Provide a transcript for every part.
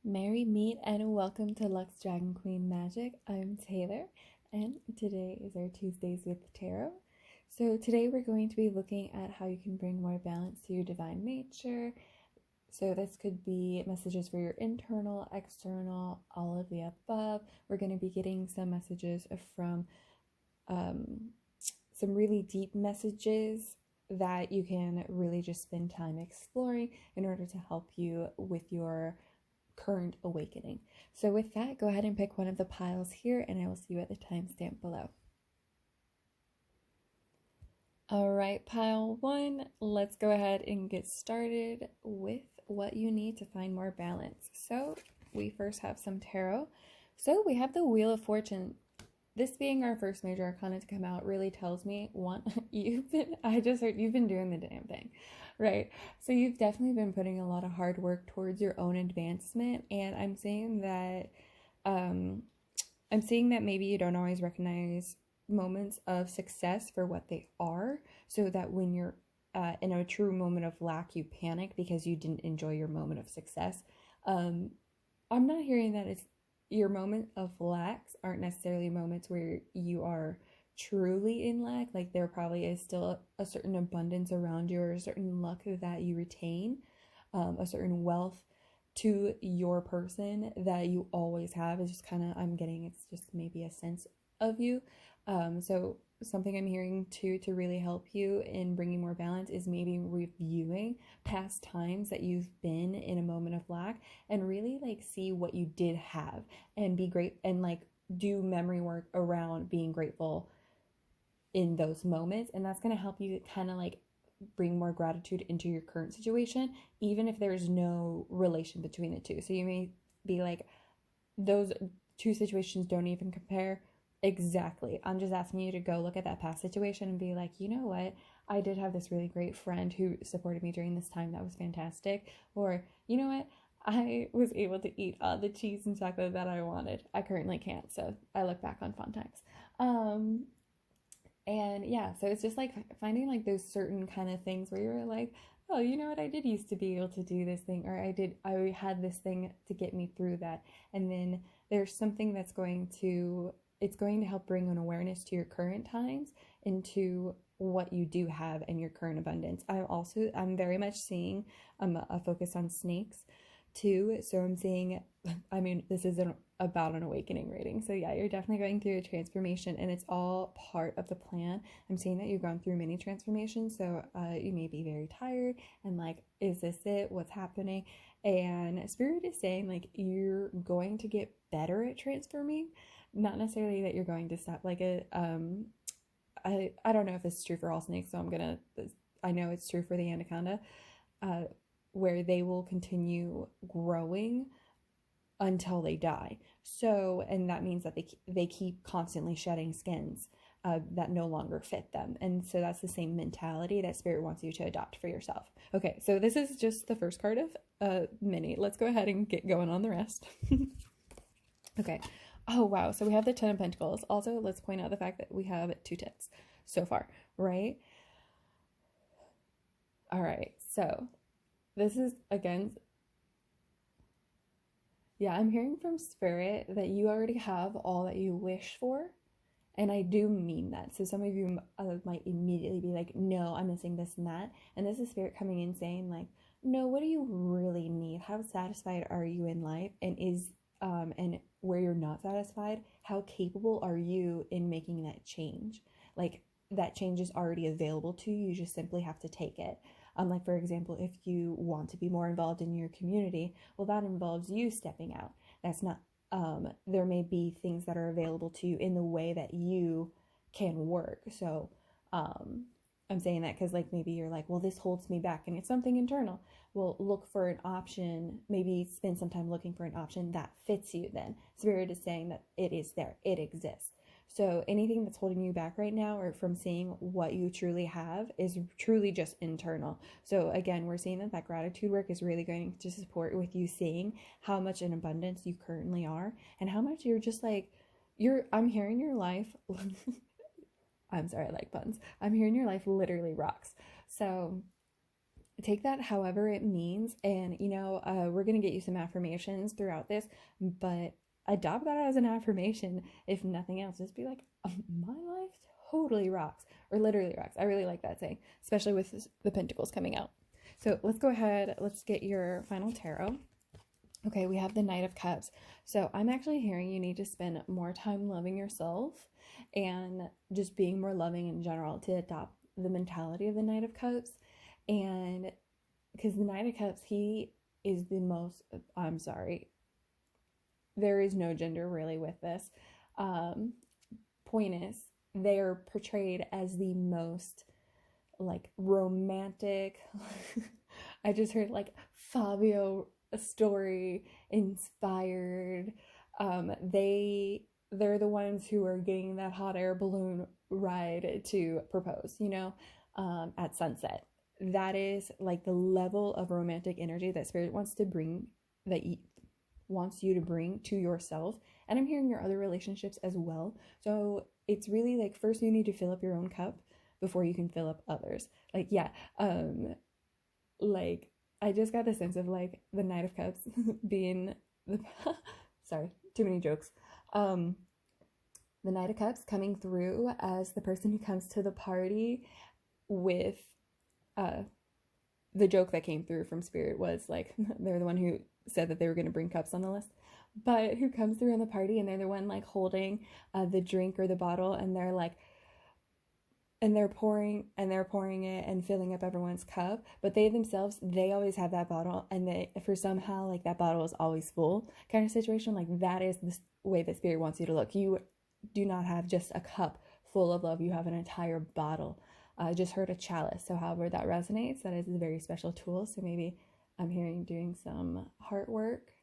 Merry meet and welcome to Lux Dragon Queen Magic. I'm Taylor, and today is our Tuesdays with Tarot. So today we're going to be looking at how you can bring more balance to your divine nature. So this could be messages for your internal, external, all of the above. We're going to be getting some messages from some really deep messages that you can really just spend time exploring in order to help you with your current awakening. So with that, go ahead and pick one of the piles here, and I will see you at the timestamp below. All right, pile one, let's go ahead and get started with what you need to find more balance. So we first have some tarot. So we have the Wheel of Fortune. This being our first major arcana to come out really tells me, one, you've been doing the damn thing, right? So you've definitely been putting a lot of hard work towards your own advancement, and I'm seeing that maybe you don't always recognize moments of success for what they are, so that when you're in a true moment of lack, you panic because you didn't enjoy your moment of success. I'm not hearing that it's your moment of lacks aren't necessarily moments where you are truly in lack. Like, there probably is still a certain abundance around you, or a certain luck that you retain, a certain wealth to your person that you always have. It's just kind of, I'm getting, it's just maybe a sense of you. So something I'm hearing too to really help you in bringing more balance is maybe reviewing past times that you've been in a moment of lack, and really like see what you did have and be great, and like do memory work around being grateful in those moments. And that's going to help you kind of like bring more gratitude into your current situation, even if there's no relation between the two. So you may be like, those two situations don't even compare. Exactly. I'm just asking you to go look at that past situation and be like, you know what? I did have this really great friend who supported me during this time. That was fantastic. Or, you know what? I was able to eat all the cheese and chocolate that I wanted. I currently can't, so I look back on fun times. And yeah, so it's just like finding like those certain kind of things where you're like, oh, you know what? I did used to be able to do this thing, or I had this thing to get me through that. And then there's something that's it's going to help bring an awareness to your current times, into what you do have in your current abundance. I'm very much seeing a focus on snakes too. So I'm seeing, I mean, this is about an awakening reading. So yeah, you're definitely going through a transformation, and it's all part of the plan. I'm seeing that you've gone through many transformations. So you may be very tired and like, is this it? What's happening? And Spirit is saying like, you're going to get better at transforming. Not necessarily that you're going to stop. Like I don't know if this is true for all snakes, so I know it's true for the anaconda, where they will continue growing until they die. So, and that means that they keep constantly shedding skins that no longer fit them. And so that's the same mentality that Spirit wants you to adopt for yourself. Okay, so this is just the first card of many. Let's go ahead and get going on the rest. Okay. Oh, wow. So we have the 10 of Pentacles. Also, let's point out the fact that we have 2 tits so far, right? All right. So this is, again, yeah, I'm hearing from Spirit that you already have all that you wish for. And I do mean that. So some of you might immediately be like, no, I'm missing this and that. And this is Spirit coming in saying like, no, what do you really need? How satisfied are you in life? And and where you're not satisfied, how capable are you in making that change? Like, that change is already available to you. You just simply have to take it. Like, for example, if you want to be more involved in your community, well, that involves you stepping out. That's not, there may be things that are available to you in the way that you can work. So, I'm saying that because like maybe you're like, well, this holds me back and it's something internal. Well, look for an option, maybe spend some time looking for an option that fits you then. Spirit is saying that it is there, it exists. So anything that's holding you back right now, or from seeing what you truly have, is truly just internal. So again, we're seeing that gratitude work is really going to support with you seeing how much in abundance you currently are, and how much you're just like, I'm hearing your life I'm sorry, I like puns. I'm hearing your life literally rocks. So take that however it means. And, we're going to get you some affirmations throughout this, but adopt that as an affirmation. If nothing else, just be like, my life totally rocks, or literally rocks. I really like that saying, especially with the pentacles coming out. So let's go ahead. Let's get your final tarot. Okay, we have the Knight of Cups. So I'm actually hearing you need to spend more time loving yourself and just being more loving in general to adopt the mentality of the Knight of Cups. And because the Knight of Cups, he is the most, I'm sorry, there is no gender really with this. Point is, they are portrayed as the most like romantic. I just heard like Fabio story inspired. They're the ones who are getting that hot air balloon ride to propose, at sunset. That is like the level of romantic energy that spirit wants to bring, that wants you to bring to yourself. And I'm hearing your other relationships as well. So it's really like, first you need to fill up your own cup before you can fill up others. Like, yeah, like I just got the sense of like the Knight of Cups being the sorry, too many jokes. The Knight of Cups coming through as the person who comes to the party with the joke that came through from spirit was like, they're the one who said that they were going to bring cups on the list, but who comes through in the party and they're the one like holding the drink or the bottle, and they're like, and they're pouring it and filling up everyone's cup, but they themselves, they always have that bottle, and they, for somehow like that bottle is always full kind of situation. Like that is the way that spirit wants you to look. You do not have just a cup full of love, you have an entire bottle. I just heard a chalice, so however that resonates, that is a very special tool. So maybe I'm hearing doing some heart work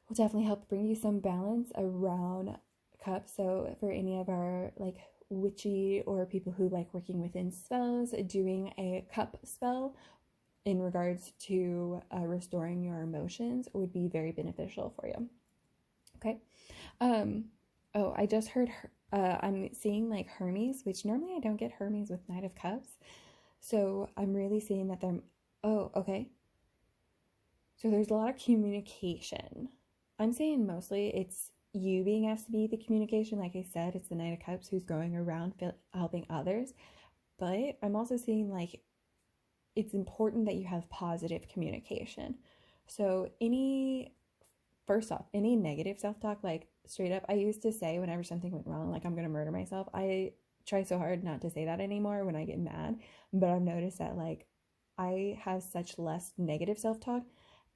will definitely help bring you some balance around cups. So for any of our like witchy or people who like working within spells, doing a cup spell in regards to restoring your emotions would be very beneficial for you. Okay. Oh, I just heard I'm seeing like Hermes, which normally I don't get Hermes with Knight of Cups. So I'm really seeing that they're, oh, okay. So there's a lot of communication. I'm saying mostly it's you being asked to be the communication. Like I said, it's the Knight of Cups who's going around helping others. But I'm also seeing like it's important that you have positive communication. So first off, any negative self-talk, like straight up, I used to say whenever something went wrong, like I'm going to murder myself. I try so hard not to say that anymore when I get mad, but I've noticed that like I have such less negative self-talk,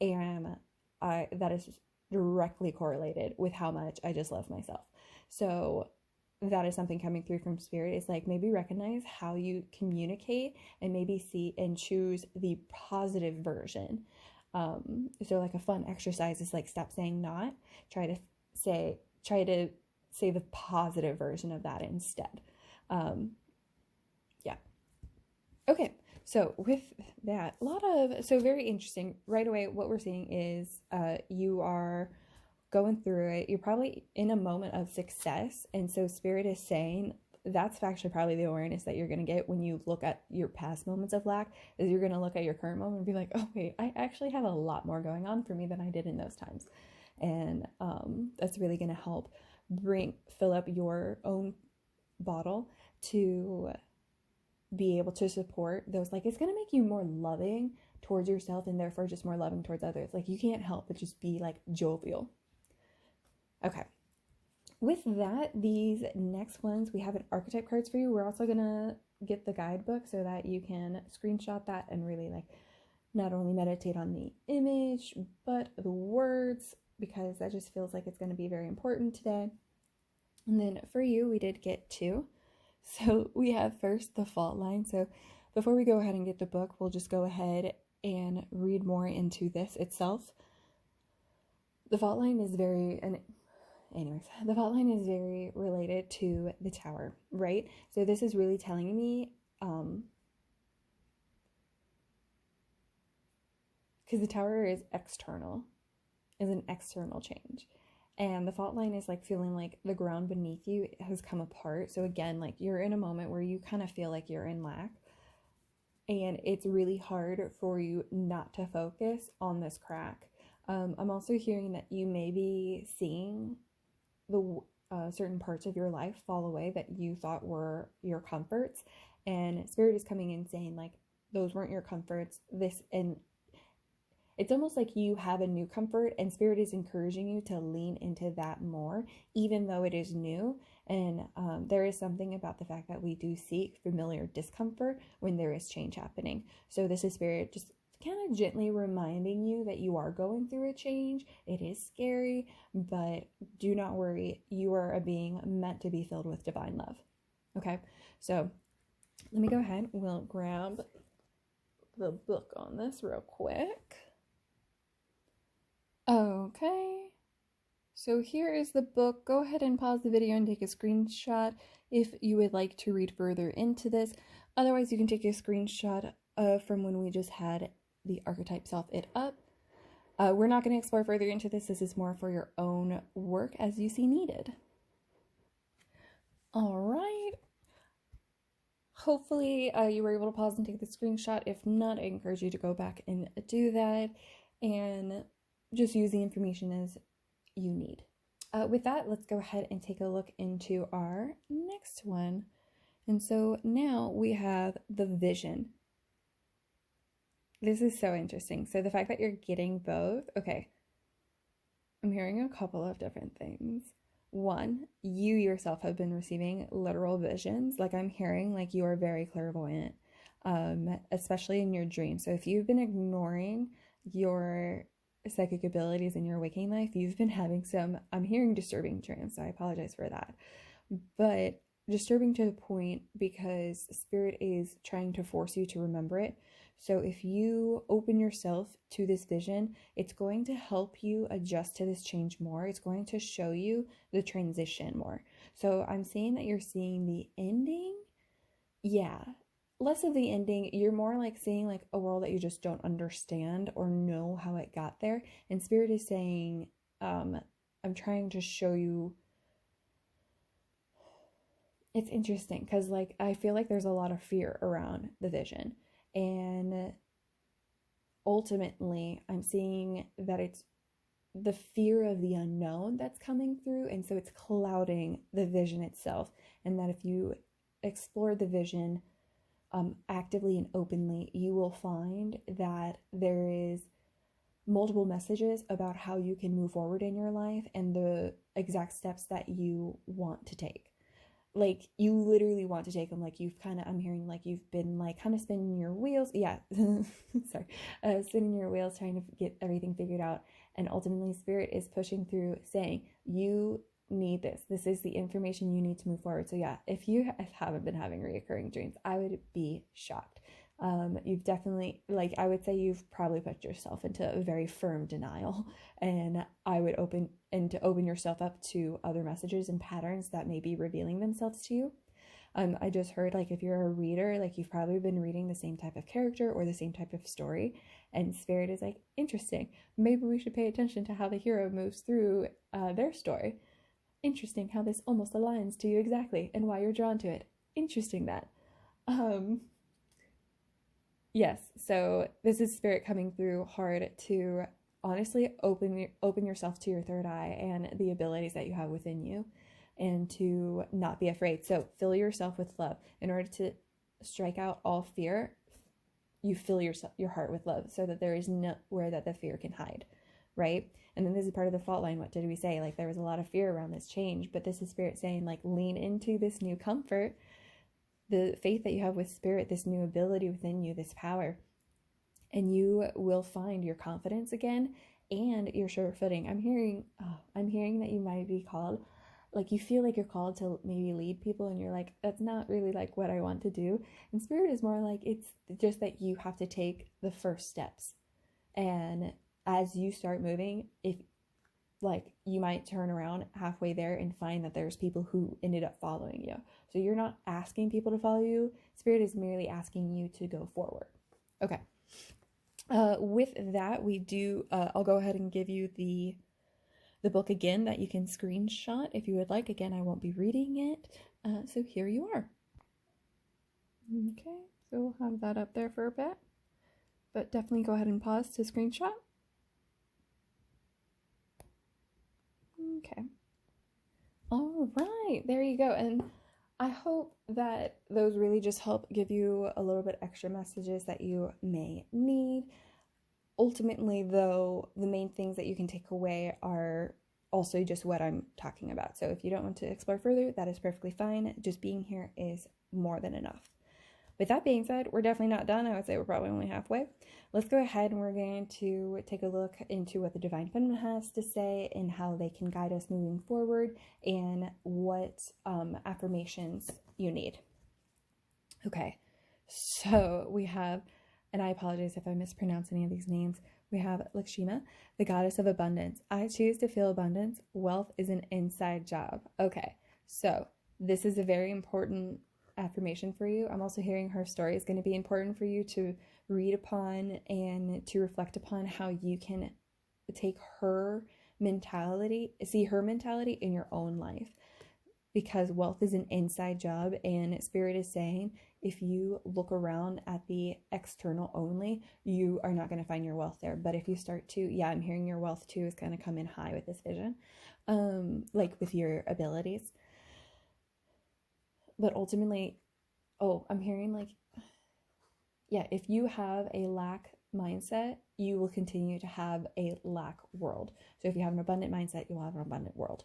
and that is directly correlated with how much I just love myself. So that is something coming through from spirit. It's like maybe recognize how you communicate and maybe see and choose the positive version. So like a fun exercise is like stop saying not, try to say the positive version of that instead. Yeah. Okay. So with that, so very interesting. Right away, what we're seeing is you are going through it. You're probably in a moment of success. And so spirit is saying that's actually probably the awareness that you're going to get when you look at your past moments of lack, is you're going to look at your current moment and be like, oh wait, I actually have a lot more going on for me than I did in those times. And that's really going to help fill up your own bottle to be able to support those. Like it's going to make you more loving towards yourself and therefore just more loving towards others. Like you can't help but just be like jovial. Okay. With that, these next ones, we have an archetype cards for you. We're also going to get the guidebook so that you can screenshot that and really like not only meditate on the image, but the words, because that just feels like it's going to be very important today. And then for you, we did get two. So we have first the fault line. So before we go ahead and get the book, we'll just go ahead and read more into this itself. The fault line is very related to the Tower, right? So this is really telling me, because the Tower is an external change. And the fault line is like feeling like the ground beneath you has come apart. So again, like you're in a moment where you kind of feel like you're in lack. and it's really hard for you not to focus on this crack. I'm also hearing that you may be seeing the certain parts of your life fall away that you thought were your comforts, and Spirit is coming in saying like those weren't your comforts. This, and it's almost like you have a new comfort, and Spirit is encouraging you to lean into that more, even though it is new. And there is something about the fact that we do seek familiar discomfort when there is change happening. So this is Spirit just kind of gently reminding you that you are going through a change. It is scary, but do not worry. You are a being meant to be filled with divine love. Okay, so let me go ahead. We'll grab the book on this real quick. Okay, so here is the book. Go ahead and pause the video and take a screenshot if you would like to read further into this. Otherwise, you can take a screenshot from when we just had the archetype self it up. We're not going to explore further into this. This is more for your own work as you see needed. All right. Hopefully you were able to pause and take the screenshot. If not, I encourage you to go back and do that and just use the information as you need. With that, let's go ahead and take a look into our next one. And so now we have the vision. This is so interesting. So the fact that you're getting both, okay, I'm hearing a couple of different things. One, you yourself have been receiving literal visions. Like I'm hearing like you are very clairvoyant, especially in your dreams. So if you've been ignoring your psychic abilities in your waking life, you've been having some, I'm hearing disturbing dreams, so I apologize for that. But disturbing to the point because Spirit is trying to force you to remember it. So if you open yourself to this vision, it's going to help you adjust to this change more. It's going to show you the transition more. So I'm saying that you're seeing the ending. Yeah, less of the ending. You're more like seeing like a world that you just don't understand or know how it got there. And Spirit is saying, I'm trying to show you. It's interesting because like I feel like there's a lot of fear around the vision. And ultimately, I'm seeing that it's the fear of the unknown that's coming through. And so it's clouding the vision itself. And that if you explore the vision actively and openly, you will find that there is multiple messages about how you can move forward in your life and the exact steps that you want to take. Like you literally want to take them. Like you've kind of, I'm hearing like you've been like kind of spinning your wheels. Yeah, sorry, spinning your wheels trying to get everything figured out. And ultimately Spirit is pushing through saying, you need this. This is the information you need to move forward. So yeah, if you haven't been having reoccurring dreams, I would be shocked. You've definitely, like, I would say you've probably put yourself into a very firm denial, and I would open yourself up to other messages and patterns that may be revealing themselves to you. I just heard, like, if you're a reader, like, you've probably been reading the same type of character or the same type of story, and Spirit is like, interesting, maybe we should pay attention to how the hero moves through their story. Interesting how this almost aligns to you exactly, and why you're drawn to it. Interesting that. Yes, so this is Spirit coming through hard to honestly open yourself to your third eye and the abilities that you have within you, and to not be afraid. So fill yourself with love. In order to strike out all fear, you fill your heart with love so that there is nowhere that the fear can hide, right? And then this is part of the fault line. What did we say? Like there was a lot of fear around this change, but this is Spirit saying like lean into this new comfort, the faith that you have with Spirit, this new ability within you, this power, and you will find your confidence again and your sure footing. I'm hearing that you might be called, like you feel like you're called to maybe lead people, and you're like, that's not really like what I want to do. And Spirit is more like, it's just that you have to take the first steps. And as you start moving, if like you might turn around halfway there and find that there's people who ended up following you. So you're not asking people to follow you. Spirit is merely asking you to go forward. Okay. With that, I'll go ahead and give you the book again that you can screenshot if you would like. Again, I won't be reading it. So here you are. Okay. So we'll have that up there for a bit. But definitely go ahead and pause to screenshot. Okay. All right, there you go. And I hope that those really just help give you a little bit extra messages that you may need. Ultimately, though, the main things that you can take away are also just what I'm talking about. So if you don't want to explore further, that is perfectly fine. Just being here is more than enough. With that being said, we're definitely not done. I would say we're probably only halfway. Let's go ahead and we're going to take a look into what the Divine Feminine has to say and how they can guide us moving forward and what affirmations you need. Okay, so we have, and I apologize if I mispronounce any of these names, we have Lakshmi, the goddess of abundance. I choose to feel abundance. Wealth is an inside job. Okay, so this is a very important affirmation for you. I'm also hearing her story is going to be important for you to read upon and to reflect upon how you can take her mentality, see her mentality in your own life. Because wealth is an inside job, and Spirit is saying if you look around at the external only, you are not going to find your wealth there. But if you start to, yeah, I'm hearing your wealth too is going to come in high with this vision, like with your abilities. But ultimately, I'm hearing like, yeah, if you have a lack mindset, you will continue to have a lack world. So if you have an abundant mindset, you'll have an abundant world.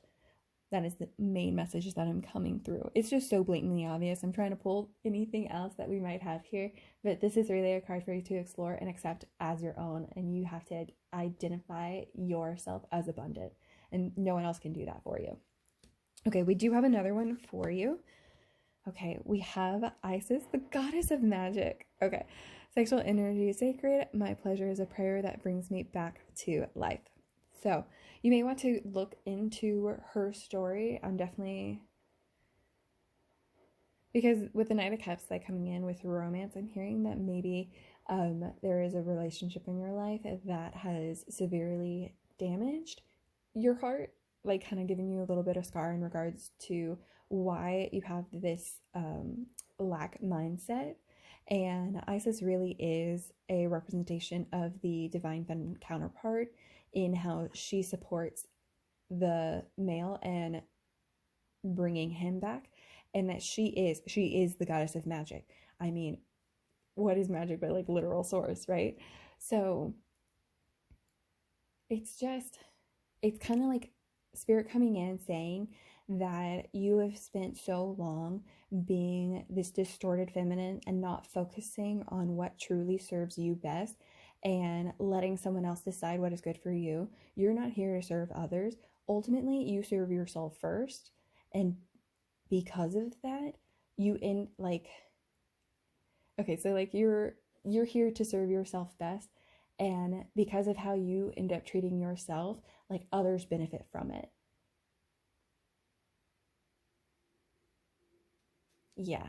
That is the main message that I'm coming through. It's just so blatantly obvious. I'm trying to pull anything else that we might have here, but this is really a card for you to explore and accept as your own, and you have to identify yourself as abundant, and no one else can do that for you. Okay, we do have another one for you. Okay, we have Isis, the goddess of magic. Okay, sexual energy is sacred. My pleasure is a prayer that brings me back to life. So you may want to look into her story. I'm definitely, because with the Knight of Cups, like coming in with romance, I'm hearing that maybe there is a relationship in your life that has severely damaged your heart, like kind of giving you a little bit of scar in regards to why you have this lack mindset. And Isis really is a representation of the divine feminine counterpart in how she supports the male and bringing him back, and that she is the goddess of magic. I mean, what is magic but like literal source, right? So it's kind of like Spirit coming in saying that you have spent so long being this distorted feminine and not focusing on what truly serves you best and letting someone else decide what is good for you. You're not here to serve others. Ultimately, you serve yourself first. And because of that, you end like, okay, so like you're here to serve yourself best. And because of how you end up treating yourself, like others benefit from it. Yeah.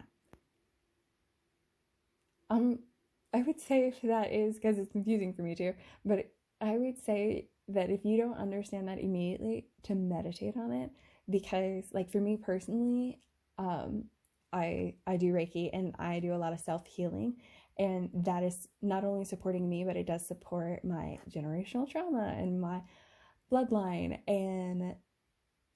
I would say if that is, because it's confusing for me too, but I would say that if you don't understand that immediately, to meditate on it, because like for me personally, I do Reiki and I do a lot of self-healing, and that is not only supporting me, but it does support my generational trauma and my bloodline. And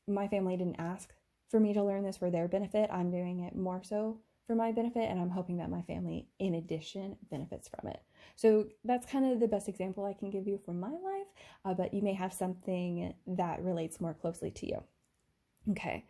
my family didn't ask for me to learn this for their benefit. I'm doing it more so for my benefit, and I'm hoping that my family, in addition, benefits from it. So that's kind of the best example I can give you from my life, but you may have something that relates more closely to you. Okay.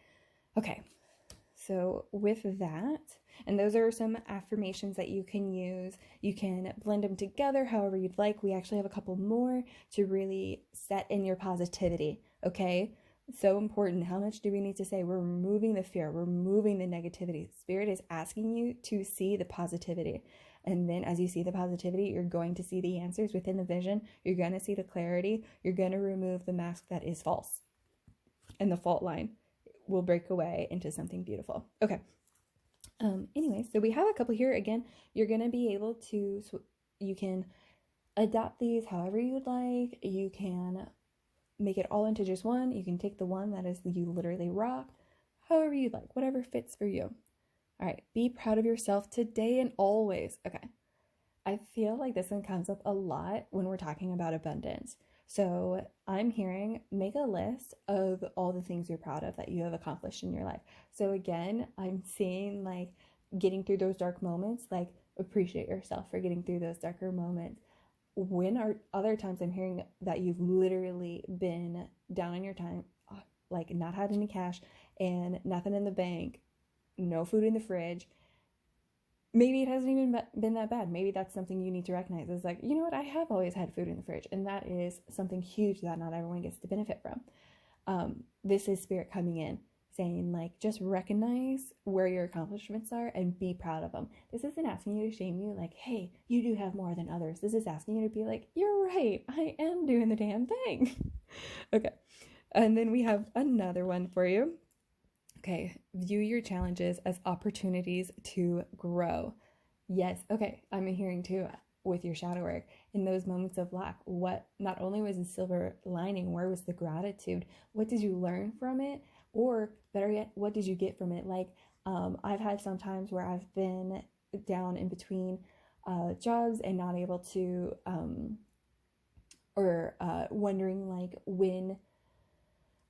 So with that, and those are some affirmations that you can use. You can blend them together however you'd like. We actually have a couple more to really set in your positivity, okay? So important. How much do we need to say? We're removing the fear. We're removing the negativity. Spirit is asking you to see the positivity. And then as you see the positivity, you're going to see the answers within the vision. You're going to see the clarity. You're going to remove the mask that is false. And the fault line will break away into something beautiful. Okay. Anyway, so we have a couple here. Again, you're going to be able to, you can adapt these however you'd like. You can make it all into just one. You can take the one that is you literally rock, however you'd like, whatever fits for you. All right, be proud of yourself today and always. Okay, I feel like this one comes up a lot when we're talking about abundance. So I'm hearing make a list of all the things you're proud of that you have accomplished in your life. So again, I'm seeing like getting through those dark moments, like appreciate yourself for getting through those darker moments. When are other times I'm hearing that you've literally been down on your time, like not had any cash and nothing in the bank, no food in the fridge. Maybe it hasn't even been that bad. Maybe that's something you need to recognize. It's like, you know what? I have always had food in the fridge, and that is something huge that not everyone gets to benefit from. This is spirit coming in saying, like, just recognize where your accomplishments are and be proud of them. This isn't asking you to shame you, like, hey, you do have more than others. This is asking you to be like, you're right, I am doing the damn thing. Okay. And then we have another one for you. Okay, view your challenges as opportunities to grow. Yes, okay, I'm hearing too with your shadow work. In those moments of lack, what not only was the silver lining, where was the gratitude? What did you learn from it? Or better yet, what did you get from it? Like, I've had some times where I've been down in between jobs and not able to, or wondering like when,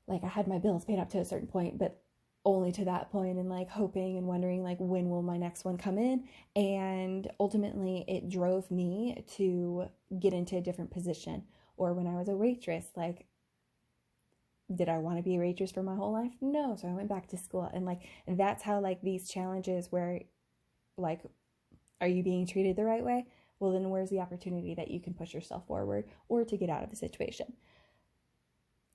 like I had my bills paid up to a certain point, but only to that point, and like hoping and wondering like when will my next one come in. And ultimately it drove me to get into a different position. Or when I was a waitress, like, did I want to be a waitress for my whole life? No. So I went back to school. And like, that's how like these challenges where like, are you being treated the right way? Well, then where's the opportunity that you can push yourself forward or to get out of the situation?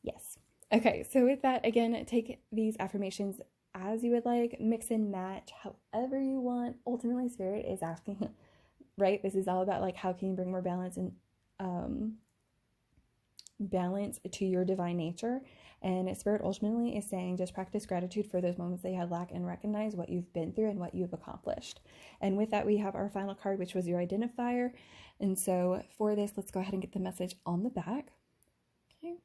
Yes. Okay, so with that, again, take these affirmations as you would like, mix and match however you want. Ultimately, Spirit is asking, right? This is all about like how can you bring more balance and balance to your divine nature. And Spirit ultimately is saying just practice gratitude for those moments that you had lack and recognize what you've been through and what you've accomplished. And with that, we have our final card, which was your identifier. And so for this, let's go ahead and get the message on the back. Okay.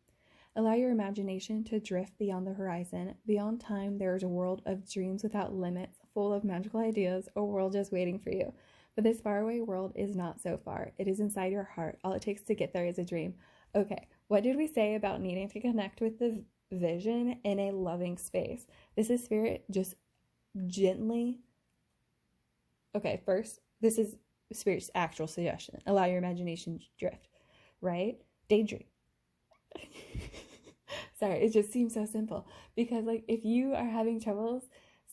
Allow your imagination to drift beyond the horizon. Beyond time, there is a world of dreams without limits, full of magical ideas, a world just waiting for you. But this faraway world is not so far. It is inside your heart. All it takes to get there is a dream. Okay, what did we say about needing to connect with the vision in a loving space? This is Spirit just gently. Okay, first, this is Spirit's actual suggestion. Allow your imagination to drift, right? Daydream. Sorry, it just seems so simple because like if you are having troubles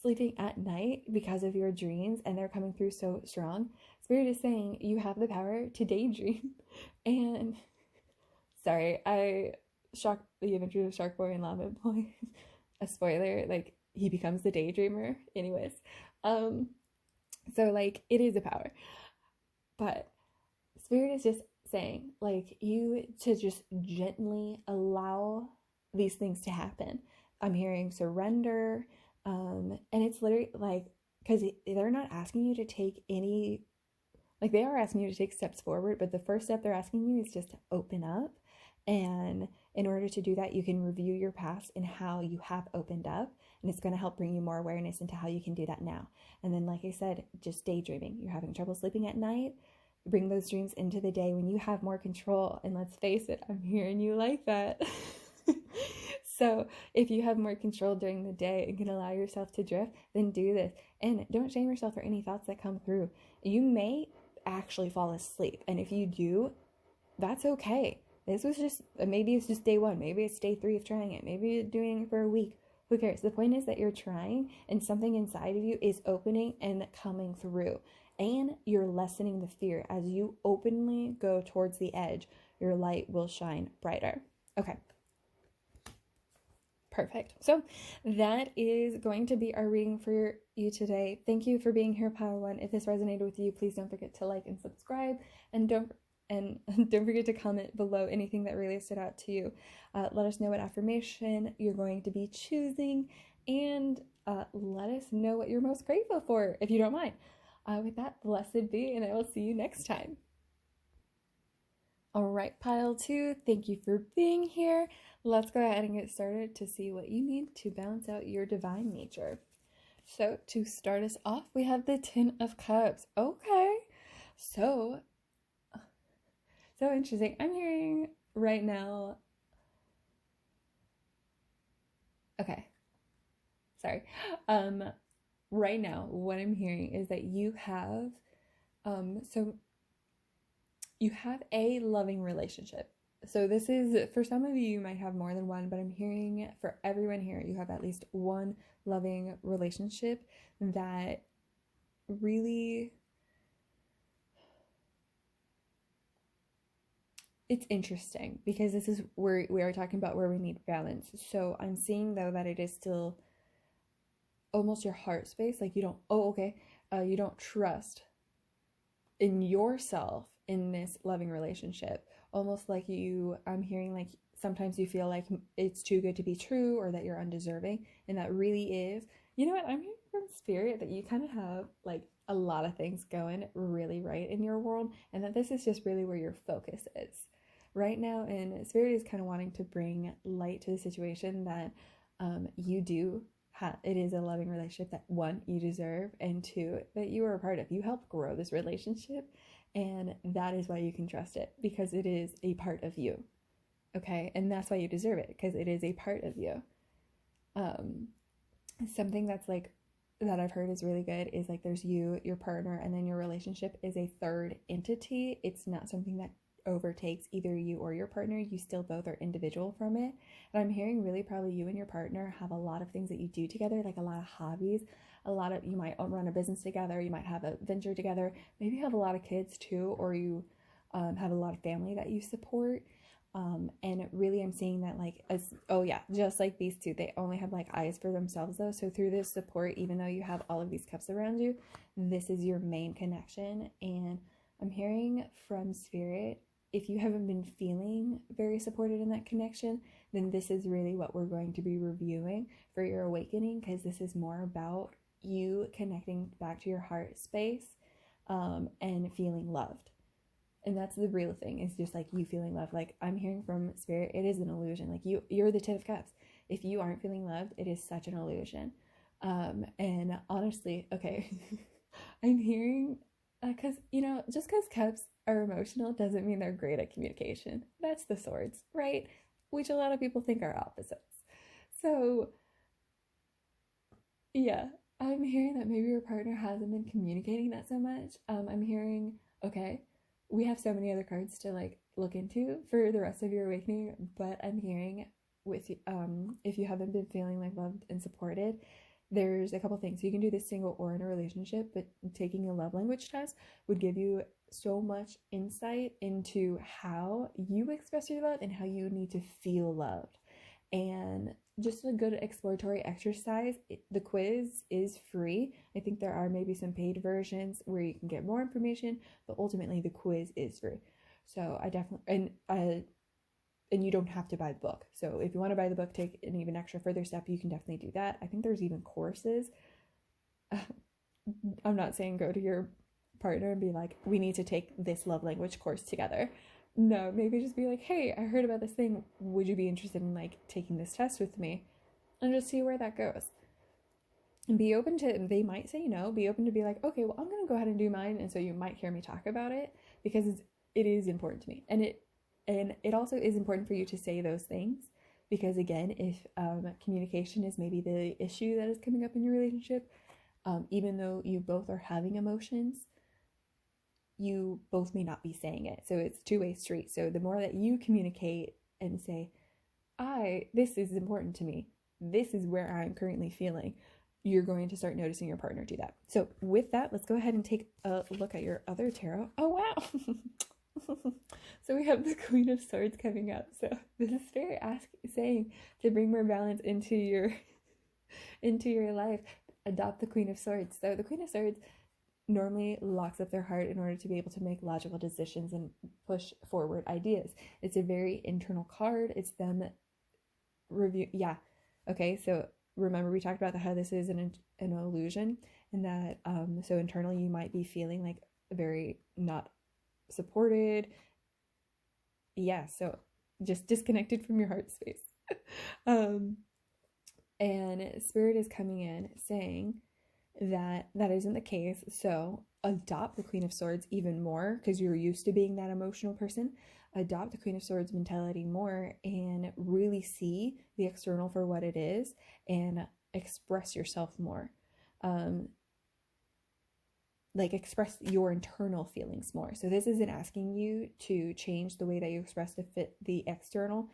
sleeping at night because of your dreams and they're coming through so strong, Spirit is saying you have the power to daydream. And sorry, I shocked the imagery of Shark Boy and Lava Boy. A spoiler, like he becomes the daydreamer. Anyways, so like it is a power, but Spirit is just saying like you to just gently allow these things to happen. I'm hearing surrender, and it's literally like because they're not asking you to take any, like they are asking you to take steps forward, but the first step they're asking you is just to open up. And in order to do that, you can review your past and how you have opened up, and it's going to help bring you more awareness into how you can do that now. And then, like I said, just daydreaming. You're having trouble sleeping at night, bring those dreams into the day when you have more control. And let's face it, I'm hearing you like that. So if you have more control during the day and can allow yourself to drift, then do this. And don't shame yourself for any thoughts that come through. You may actually fall asleep, and if you do, that's okay. This was just, maybe it's just day one, maybe it's day 3 of trying it, maybe you're doing it for a week. Who cares? The point is that you're trying and something inside of you is opening and coming through. And you're lessening the fear. As you openly go towards the edge, your light will shine brighter. Okay. Perfect. So that is going to be our reading for you today. Thank you for being here, Pile 1. If this resonated with you, please don't forget to like and subscribe. And don't forget to comment below anything that really stood out to you. Let us know what affirmation you're going to be choosing, and let us know what you're most grateful for, if you don't mind. With that, blessed be, and I will see you next time. All right, Pile 2, thank you for being here. Let's go ahead and get started to see what you need to balance out your divine nature. So to start us off, we have the Ten of Cups. Okay. So interesting. I'm hearing right now. Okay. Sorry. Right now, what I'm hearing is that so you have a loving relationship. So this is, for some of you, you might have more than one, but I'm hearing for everyone here, you have at least one loving relationship that really, it's interesting because this is where we are talking about where we need balance. So I'm seeing though that it is still almost your heart space. Like you don't, you don't trust in yourself in this loving relationship. Almost like I'm hearing like sometimes you feel like it's too good to be true or that you're undeserving. And that really is, you know what, I'm hearing from spirit that you kind of have like a lot of things going really right in your world. And that this is just really where your focus is right now. And spirit is kind of wanting to bring light to the situation that you do. It is a loving relationship that one, you deserve, and two, that you are a part of. You helped grow this relationship, and that is why you can trust it, because it is a part of you. Okay, and that's why you deserve it, because it is a part of you. Something that's like that I've heard is really good is like there's you, your partner, and then your relationship is a third entity. It's not something that overtakes either you or your partner. You still both are individual from it. And I'm hearing really probably you and your partner have a lot of things that you do together, like a lot of hobbies, you might run a business together, you might have a venture together, maybe you have a lot of kids too, or you have a lot of family that you support. And really I'm seeing that like, just like these two, they only have like eyes for themselves though. So through this support, even though you have all of these cups around you, this is your main connection. And I'm hearing from spirit, if you haven't been feeling very supported in that connection, then this is really what we're going to be reviewing for your awakening, because this is more about you connecting back to your heart space and feeling loved. And that's the real thing, is just like you feeling loved. Like I'm hearing from spirit, it is an illusion. Like you're the Ten of Cups. If you aren't feeling loved, it is such an illusion. And honestly, okay, I'm hearing because just because cups are emotional doesn't mean they're great at communication. That's the swords, right? Which a lot of people think are opposites. So yeah, I'm hearing that maybe your partner hasn't been communicating that so much. I'm hearing, okay, we have so many other cards to like look into for the rest of your awakening, but I'm hearing with if you haven't been feeling like loved and supported, there's a couple things. You can do this single or in a relationship, but taking a love language test would give you so much insight into how you express your love and how you need to feel loved. And just a good exploratory exercise. The quiz is free. I think there are maybe some paid versions where you can get more information, but ultimately the quiz is free. So I definitely, and you don't have to buy the book. So if you want to buy the book, take an even extra further step, you can definitely do that. I think there's even courses. I'm not saying go to your partner and be like, we need to take this love language course together. No, maybe just be like, hey, I heard about this thing. Would you be interested in like taking this test with me? And just see where that goes. And be open to, they might say no, be open to be like, okay, well, I'm going to go ahead and do mine. And so you might hear me talk about it because it is important to me. And it also is important for you to say those things because, again, if communication is maybe the issue that is coming up in your relationship, even though you both are having emotions, you both may not be saying it. So it's a two-way street. So the more that you communicate and say, this is important to me, this is where I'm currently feeling, you're going to start noticing your partner do that. So with that, let's go ahead and take a look at your other tarot. Oh, wow. So we have the Queen of Swords coming up. So this is Spirit saying to bring more balance into your life. Adopt the Queen of Swords. So the Queen of Swords normally locks up their heart in order to be able to make logical decisions and push forward ideas. It's a very internal card. It's them review. Yeah. Okay. So remember we talked about how this is an illusion, and that so internally you might be feeling like very not supported. Yeah. So just disconnected from your heart space. And Spirit is coming in saying that isn't the case. So adopt the Queen of Swords even more, because you're used to being that emotional person. Adopt the Queen of Swords mentality more and really see the external for what it is and express yourself more. Like express your internal feelings more. So this isn't asking you to change the way that you express to fit the external.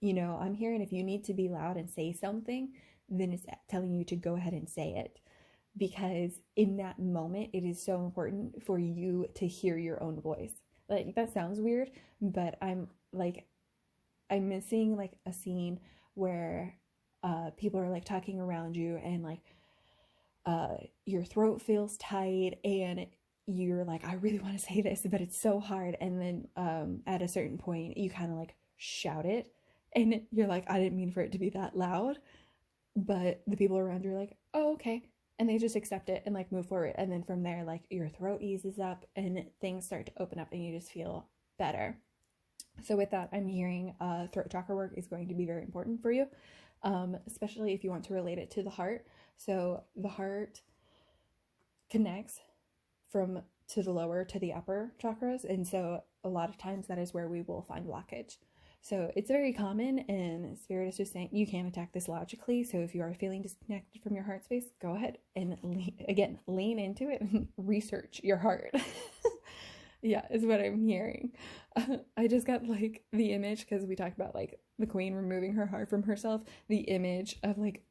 I'm hearing if you need to be loud and say something, then it's telling you to go ahead and say it. Because in that moment, it is so important for you to hear your own voice. Like, that sounds weird, but I'm missing like a scene where people are like talking around you, and like your throat feels tight and you're like, I really want to say this, but it's so hard. And then at a certain point, you kind of like shout it, and you're like, I didn't mean for it to be that loud. But the people around you are like, oh, okay. And they just accept it and like move forward. And then from there, like your throat eases up and things start to open up and you just feel better. So with that, I'm hearing throat chakra work is going to be very important for you, especially if you want to relate it to the heart. So the heart connects from to the lower to the upper chakras. And so a lot of times that is where we will find blockage. So it's very common, and Spirit is just saying you can't attack this logically. So if you are feeling disconnected from your heart space, go ahead and lean into it and research your heart. Yeah, is what I'm hearing. I just got like the image, because we talked about like the queen removing her heart from herself, the image of like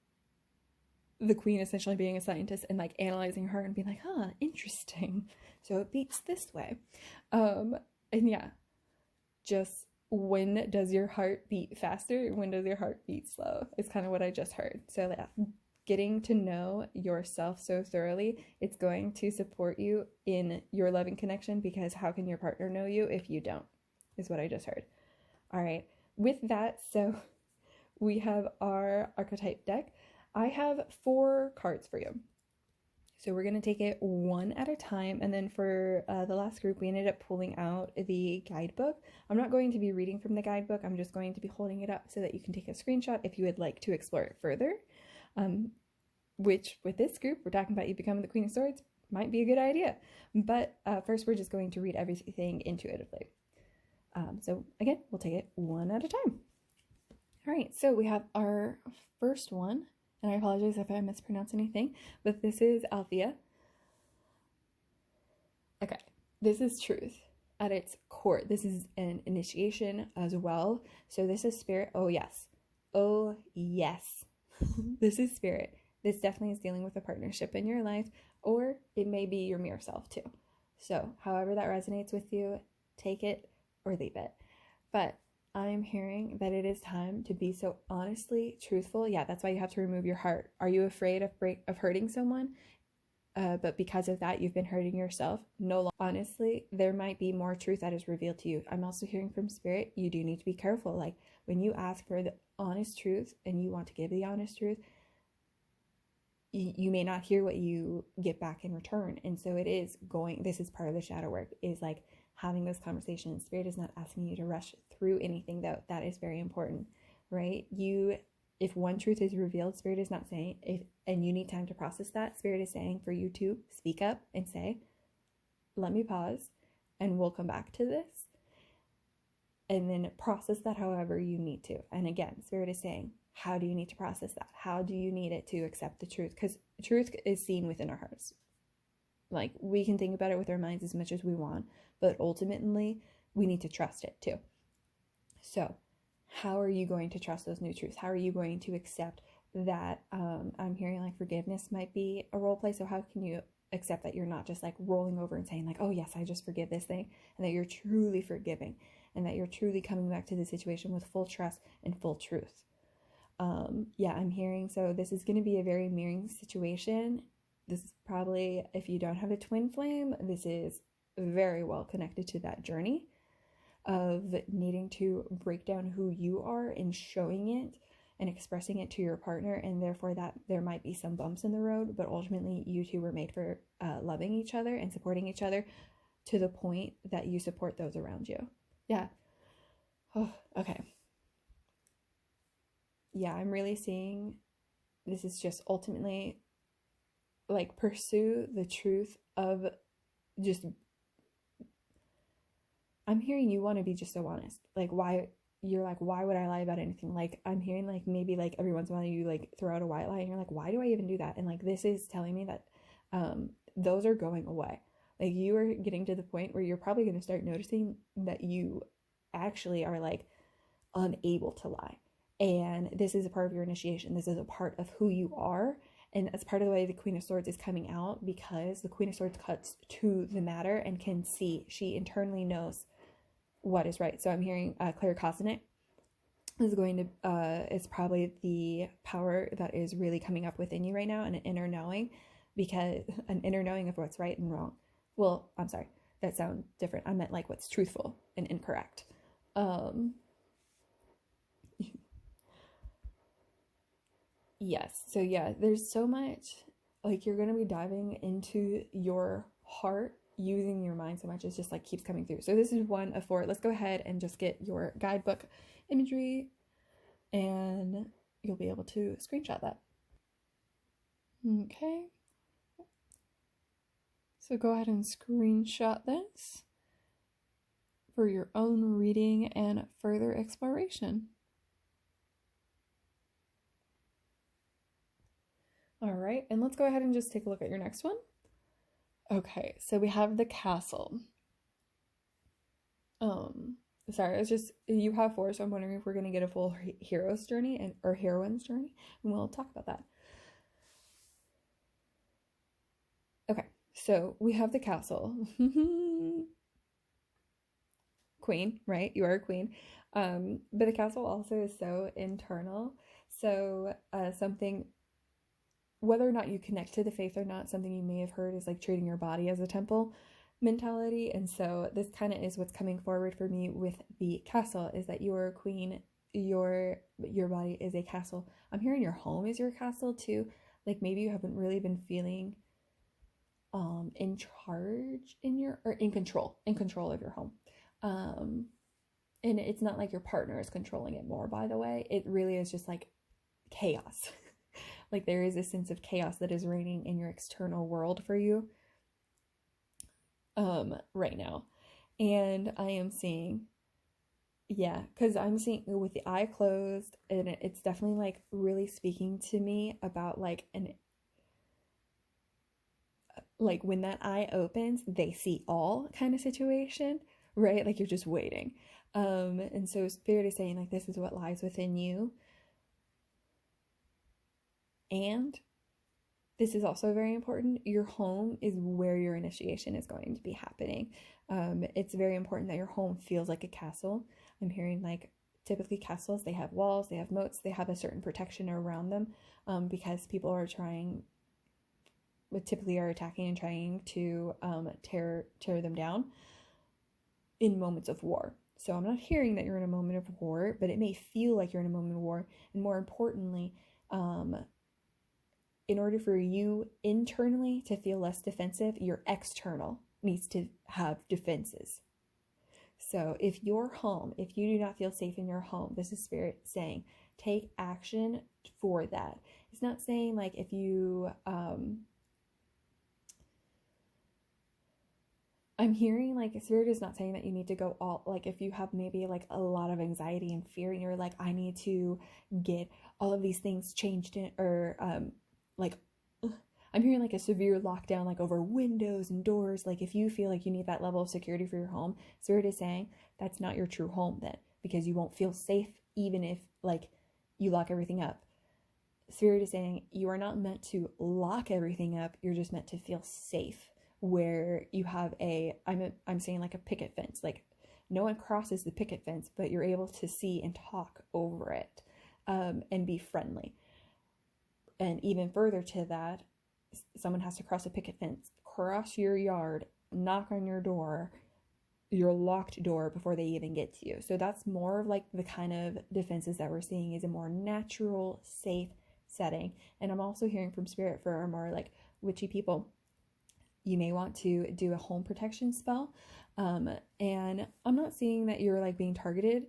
the queen essentially being a scientist and like analyzing her and being like, huh, interesting. So it beats this way. And yeah, just when does your heart beat faster? When does your heart beat slow? It's kind of what I just heard. So yeah, getting to know yourself so thoroughly, it's going to support you in your loving connection, because how can your partner know you if you don't? Is what I just heard. All right. With that, so we have our archetype deck. I have 4 cards for you. So we're going to take it one at a time. And then for the last group, we ended up pulling out the guidebook. I'm not going to be reading from the guidebook. I'm just going to be holding it up so that you can take a screenshot if you would like to explore it further. Which with this group, we're talking about you becoming the Queen of Swords, might be a good idea. But first, we're just going to read everything intuitively. So again, we'll take it one at a time. All right, so we have our first one. And I apologize if I mispronounce anything, but this is Althea. Okay, this is truth at its core. This is an initiation as well. So this is spirit. Oh, yes. Oh, yes. This is spirit. This definitely is dealing with a partnership in your life, or it may be your mirror self too. So however that resonates with you, take it or leave it. But I'm hearing that it is time to be so honestly truthful. Yeah, that's why you have to remove your heart. Are you afraid of hurting someone? But because of that, you've been hurting yourself. No longer. Honestly, there might be more truth that is revealed to you. I'm also hearing from spirit, you do need to be careful. Like when you ask for the honest truth and you want to give the honest truth, you may not hear what you get back in return. And so this is part of the shadow work, is like having those conversations. Spirit is not asking you to rush through anything, though. That is very important, right? If one truth is revealed, Spirit is not saying, and you need time to process that, Spirit is saying for you to speak up and say, let me pause and we'll come back to this. And then process that however you need to. And again, Spirit is saying, how do you need to process that? How do you need it to accept the truth? Because truth is seen within our hearts. Like, we can think about it with our minds as much as we want, but ultimately, we need to trust it too. So, how are you going to trust those new truths? How are you going to accept that? I'm hearing like forgiveness might be a role play. So, how can you accept that you're not just like rolling over and saying like, oh yes, I just forgive this thing, and that you're truly forgiving, and that you're truly coming back to the situation with full trust and full truth? Yeah, I'm hearing, so this is going to be a very mirroring situation. This is probably, if you don't have a twin flame, this is very well connected to that journey of needing to break down who you are and showing it and expressing it to your partner, and therefore that there might be some bumps in the road, but ultimately you two were made for loving each other and supporting each other to the point that you support those around you. Yeah. Oh, okay. Yeah, I'm really seeing this is just ultimately like pursue the truth of just, I'm hearing you want to be just so honest. Like, why, you're like, why would I lie about anything? Like, I'm hearing like maybe like every once in a while you like throw out a white lie and you're like, why do I even do that? And like, this is telling me that those are going away. Like, you are getting to the point where you're probably going to start noticing that you actually are like unable to lie. And this is a part of your initiation. This is a part of who you are. And that's part of the way the Queen of Swords is coming out, because the Queen of Swords cuts to the matter and can see. She internally knows what is right. So I'm hearing claircognizant is going to, it's probably the power that is really coming up within you right now, and an inner knowing, because an inner knowing of what's right and wrong. Well, I'm sorry, that sounds different. I meant like what's truthful and incorrect. Yes. So yeah, there's so much, like, you're going to be diving into your heart using your mind so much. It's just like keeps coming through. So this is one of four. Let's go ahead and just get your guidebook imagery and you'll be able to screenshot that. Okay. So go ahead and screenshot this for your own reading and further exploration. All right, and let's go ahead and just take a look at your next one. Okay, so we have the castle. Sorry, it's just, you have four, so I'm wondering if we're going to get a full hero's journey and or heroine's journey, and we'll talk about that. Okay, so we have the castle. Queen, right? You are a queen. But the castle also is so internal. So something, whether or not you connect to the faith or not, something you may have heard is like treating your body as a temple mentality. And so this kind of is what's coming forward for me with the castle, is that you are a queen, your body is a castle. I'm hearing your home is your castle too. Like, maybe you haven't really been feeling in charge in control of your home. And it's not like your partner is controlling it more, by the way. It really is just like chaos. Like, there is a sense of chaos that is reigning in your external world for you right now. And I am seeing, yeah, because I'm seeing with the eye closed, and it's definitely like really speaking to me about like like when that eye opens, they see all kind of situation, right? Like, you're just waiting. And so Spirit is saying like, this is what lies within you. And this is also very important. Your home is where your initiation is going to be happening. It's very important that your home feels like a castle. I'm hearing like, typically castles, they have walls, they have moats, they have a certain protection around them, because people are typically are attacking and trying to tear them down in moments of war. So I'm not hearing that you're in a moment of war, but it may feel like you're in a moment of war. And more importantly, in order for you internally to feel less defensive, your external needs to have defenses. So if your home, if you do not feel safe in your home, this is Spirit saying, take action for that. It's not saying like if you, I'm hearing like Spirit is not saying that you need to go all, like if you have maybe like a lot of anxiety and fear and you're like, I need to get all of these things changed in, or like I'm hearing like a severe lockdown, like over windows and doors. Like, if you feel like you need that level of security for your home, Spirit is saying that's not your true home then, because you won't feel safe even if like you lock everything up. Spirit is saying you are not meant to lock everything up. You're just meant to feel safe, where you have I'm saying like a picket fence. Like, no one crosses the picket fence, but you're able to see and talk over it, and be friendly. And even further to that, someone has to cross a picket fence, cross your yard, knock on your door, your locked door, before they even get to you. So that's more of like the kind of defenses that we're seeing is a more natural, safe setting. And I'm also hearing from Spirit for our more like witchy people, you may want to do a home protection spell. And I'm not seeing that you're like being targeted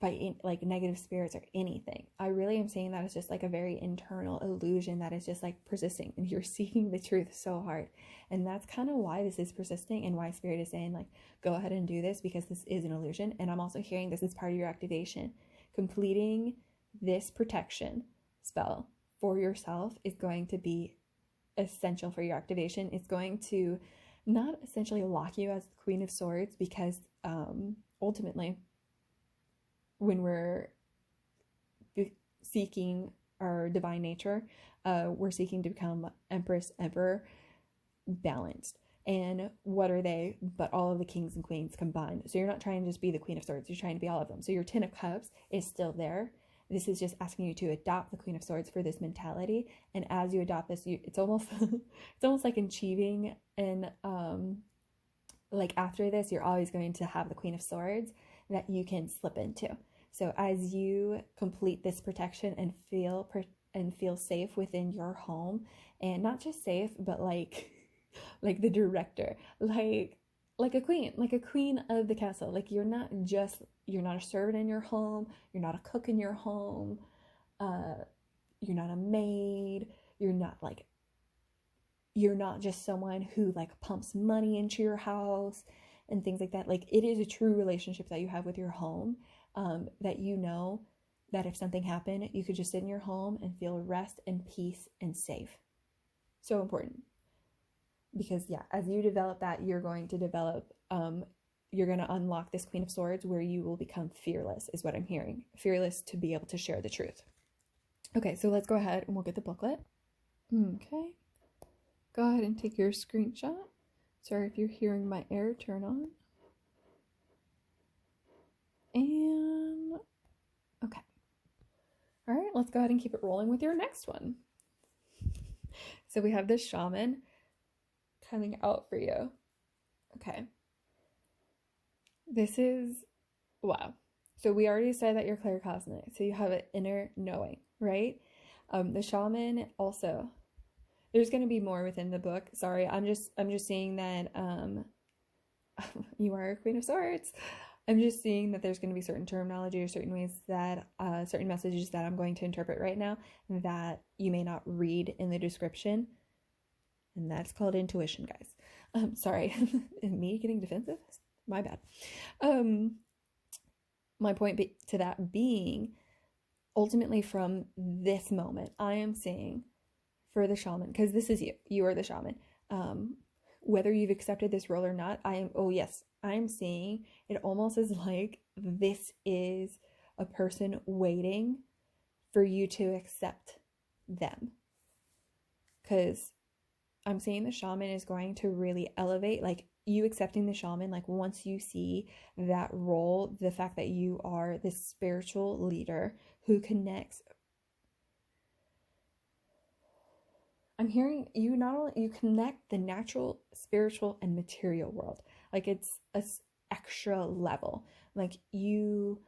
by like negative spirits or anything. I really am saying that it's just like a very internal illusion that is just like persisting, and you're seeking the truth so hard. And that's kind of why this is persisting, and why spirit is saying like, go ahead and do this, because this is an illusion. And I'm also hearing this is part of your activation. Completing this protection spell for yourself is going to be essential for your activation. It's going to not essentially lock you as the Queen of Swords, because ultimately, when we're seeking our divine nature, we're seeking to become Empress, Emperor, balanced. And what are they but all of the kings and queens combined? So you're not trying to just be the Queen of Swords, you're trying to be all of them. So your Ten of Cups is still there. This is just asking you to adopt the Queen of Swords for this mentality. And as you adopt this, it's almost it's almost like achieving. And like after this, you're always going to have the Queen of Swords that you can slip into. So as you complete this protection and feel safe within your home, and not just safe, but like the director, like a queen of the castle. Like you're not a servant in your home, you're not a cook in your home, you're not a maid, you're not just someone who like pumps money into your house and things like that. Like it is a true relationship that you have with your home, that you know that if something happened, you could just sit in your home and feel rest and peace and safe. So important. Because yeah, as you develop that, you're going to unlock this Queen of Swords, where you will become fearless, is what I'm hearing. Fearless to be able to share the truth. Okay, so let's go ahead and we'll get the booklet. Okay. Go ahead and take your screenshot. Sorry if you're hearing my air turn on. And okay. All right, let's go ahead and keep it rolling with your next one. So we have this shaman coming out for you. Okay. This is, wow. So we already said that you're claircosmic, so you have an inner knowing, right? The shaman also, there's going to be more within the book. Sorry, I'm just seeing that you are a Queen of Swords. I'm just seeing that there's going to be certain terminology or certain ways that certain messages that I'm going to interpret right now that you may not read in the description. And that's called intuition, guys. Sorry, me getting defensive? My bad. My point to that being, ultimately from this moment, I am seeing for the shaman, because this is you are the shaman. Whether you've accepted this role or not, I'm seeing it almost as like this is a person waiting for you to accept them. Because I'm seeing the shaman is going to really elevate, like you accepting the shaman, like once you see that role, the fact that you are this spiritual leader who connects. I'm hearing you you connect the natural, spiritual, and material world. Like it's a extra level. Like you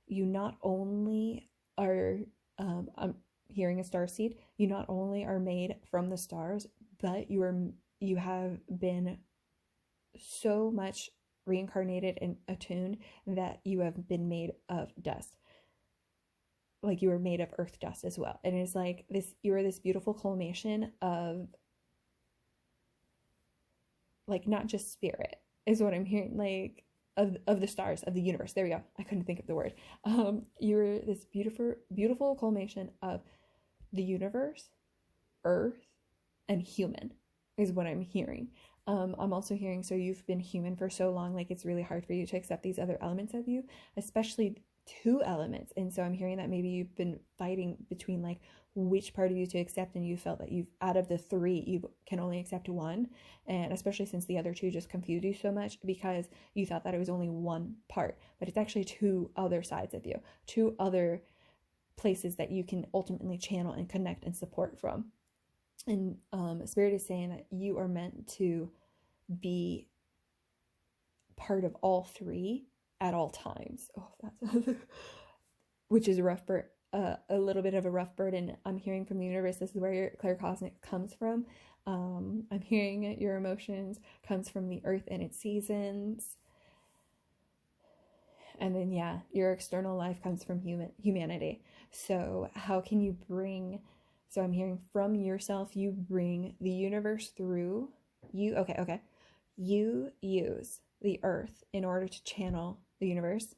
not only are, I'm hearing a starseed, you not only are made from the stars, but you have been so much reincarnated and attuned that you have been made of dust. Like you are made of earth dust as well. And it's like this, you are this beautiful culmination of like not just spirit is what I'm hearing, like of the stars, of the universe. There we go. I couldn't think of the word. You're this beautiful culmination of the universe, earth, and human is what I'm hearing. I'm also hearing, so you've been human for so long, like it's really hard for you to accept these other elements of you, especially two elements. And so I'm hearing that maybe you've been fighting between like which part of you to accept, and you felt that you've, out of the three, you can only accept one. And especially since the other two just confused you so much because you thought that it was only one part, but it's actually two other sides of you, two other places that you can ultimately channel and connect and support from. And Spirit is saying that you are meant to be part of all three at all times. Oh, that's which is a little bit of a rough burden. I'm hearing from the universe, this is where your claircosmic comes from. I'm hearing your emotions comes from the earth and its seasons. And then, yeah, your external life comes from humanity. So how can you bring, so I'm hearing from yourself, you bring the universe through you. Okay. You use the earth in order to channel the universe.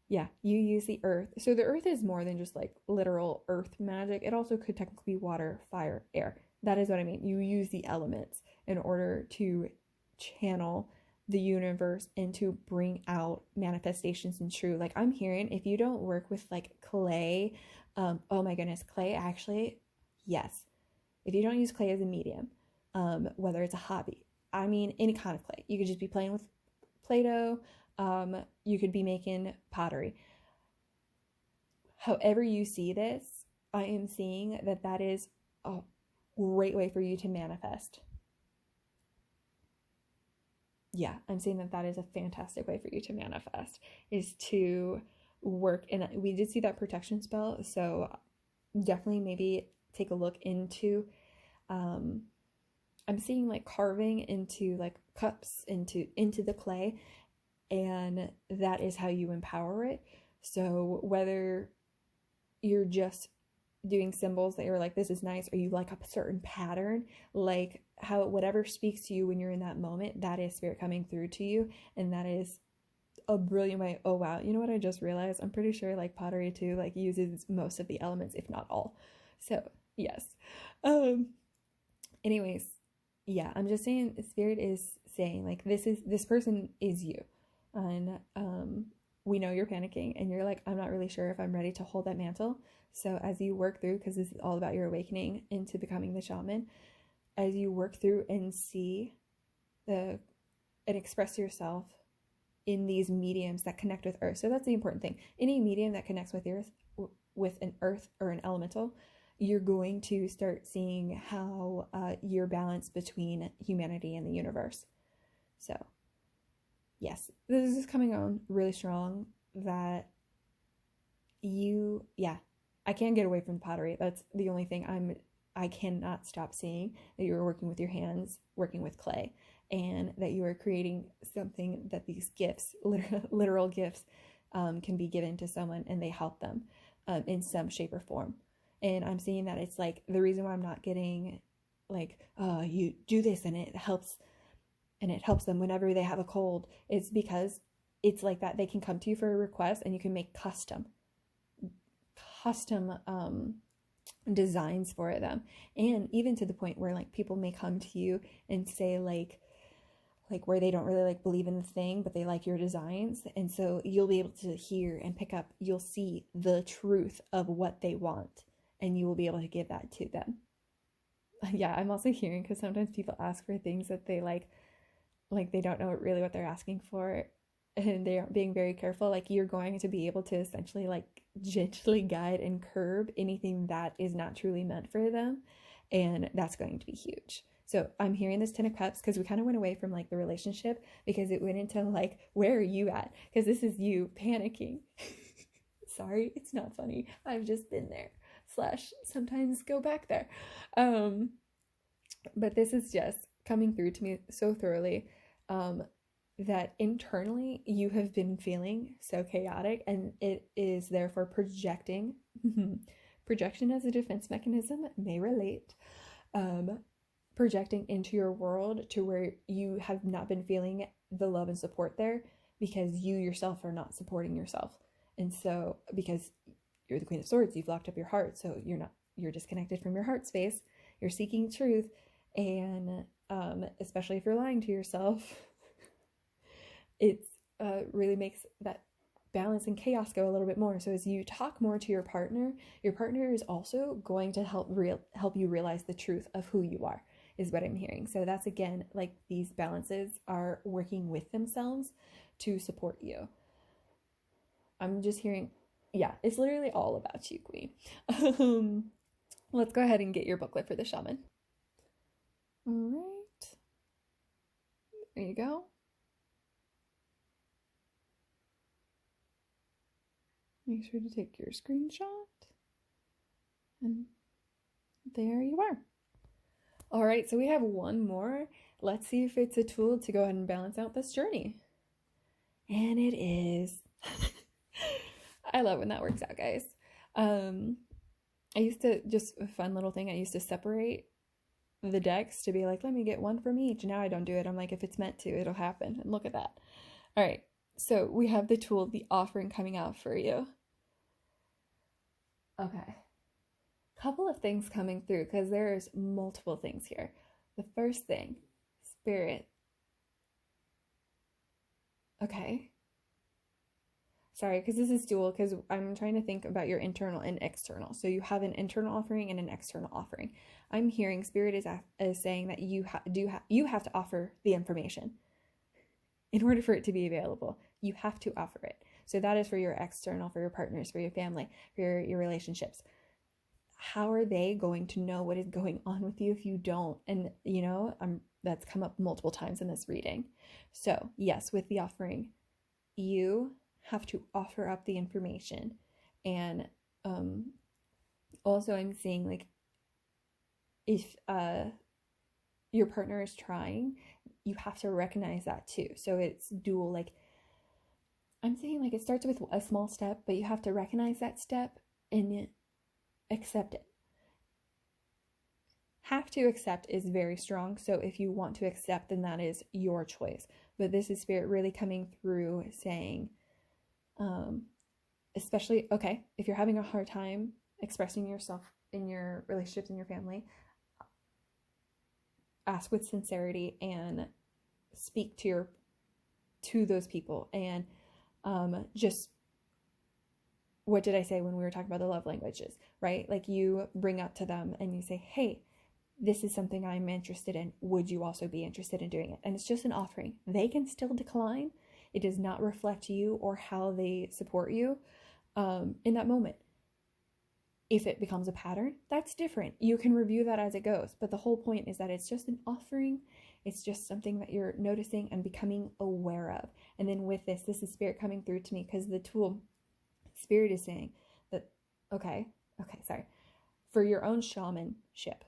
Yeah, you use the earth. So the earth is more than just like literal earth magic. It also could technically be water, fire, air. That is what I mean. You use the elements in order to channel the universe and to bring out manifestations and true. Like I'm hearing, if you don't work with like clay, oh my goodness, clay actually, yes. If you don't use clay as a medium, whether it's a hobby, I mean any kind of clay, you could just be playing with Play-Doh, you could be making pottery. However you see this, I am seeing that that is a great way for you to manifest. Yeah, I'm seeing that that is a fantastic way for you to manifest, is to work. And we did see that protection spell, so definitely maybe take a look into, I'm seeing like carving into like cups into the clay, and that is how you empower it. So whether you're just doing symbols that you're like, this is nice, or you like a certain pattern, like how whatever speaks to you when you're in that moment, that is spirit coming through to you. And that is a brilliant way. Oh wow, you know what I just realized? I'm pretty sure like pottery too like uses most of the elements, if not all. So yes. Anyways, yeah, I'm just saying spirit is saying like this person is you. And we know you're panicking and you're like, I'm not really sure if I'm ready to hold that mantle. So as you work through, because this is all about your awakening into becoming the shaman, as you work through and see and express yourself in these mediums that connect with earth. So that's the important thing. Any medium that connects with earth, with an earth or an elemental, you're going to start seeing how you're balanced between humanity and the universe. So yes, this is coming on really strong that I can't get away from pottery. That's the only thing I cannot stop seeing, that you're working with your hands, working with clay, and that you are creating something that these gifts, literal gifts, can be given to someone and they help them in some shape or form. And I'm seeing that it's like the reason why I'm not getting like, you do this and it helps them whenever they have a cold, it's because it's like that. They can come to you for a request and you can make custom designs for them. And even to the point where like people may come to you and say like where they don't really like believe in the thing, but they like your designs. And so you'll be able to hear and pick up, you'll see the truth of what they want and you will be able to give that to them. Yeah, I'm also hearing, because sometimes people ask for things that they like they don't know really what they're asking for and they aren't being very careful. Like you're going to be able to essentially like gently guide and curb anything that is not truly meant for them, and that's going to be huge. So I'm hearing this 10 of cups because we kind of went away from like the relationship, because it went into like, where are you at? Because this is you panicking. Sorry, it's not funny, I've just been there / sometimes go back there. But this is just coming through to me so thoroughly, that internally you have been feeling so chaotic, and it is therefore projecting. Projection as a defense mechanism may relate. Projecting into your world to where you have not been feeling the love and support there, because you yourself are not supporting yourself. And so because you're the Queen of Swords, you've locked up your heart, so you're disconnected from your heart space, you're seeking truth, and especially if you're lying to yourself, it really makes that balance and chaos go a little bit more. So as you talk more to your partner is also going to help you realize the truth of who you are, is what I'm hearing. So that's, again, like these balances are working with themselves to support you. I'm just hearing, yeah, it's literally all about you, Queen. Let's go ahead and get your booklet for the shaman. All right. There you go. Make sure to take your screenshot. And there you are. All right, so we have one more. Let's see if it's a tool to go ahead and balance out this journey. And it is. I love when that works out, guys. I used to, just a fun little thing, I used to separate the decks to be like, let me get one from each. Now I don't do it. I'm like, if it's meant to, it'll happen. And look at that. All right. So we have the tool, the offering coming out for you. Okay. Couple of things coming through because there's multiple things here. The first thing, Spirit. Okay. Sorry, because this is dual, because I'm trying to think about your internal and external. So you have an internal offering and an external offering. I'm hearing Spirit is saying that you have to offer the information in order for it to be available. You have to offer it. So that is for your external, for your partners, for your family, for your relationships. How are they going to know what is going on with you if you don't? And that's come up multiple times in this reading. So yes, with the offering, you have to offer up the information. And also I'm seeing, like, if your partner is trying, you have to recognize that too. So it's dual. Like, I'm saying, like, it starts with a small step, but you have to recognize that step and accept it. Have to accept is very strong. So if you want to accept, then that is your choice. But this is Spirit really coming through saying, especially, okay, if you're having a hard time expressing yourself in your relationships, in your family, ask with sincerity and speak to those people. And just, what did I say when we were talking about the love languages, right? Like, you bring up to them and you say, hey, this is something I'm interested in. Would you also be interested in doing it? And it's just an offering. They can still decline. It does not reflect you or how they support you in that moment. If it becomes a pattern, that's different. You can review that as it goes. But the whole point is that it's just an offering. It's just something that you're noticing and becoming aware of. And then with this is Spirit coming through to me, because the tool, Spirit is saying that, okay, sorry. For your own shamanship,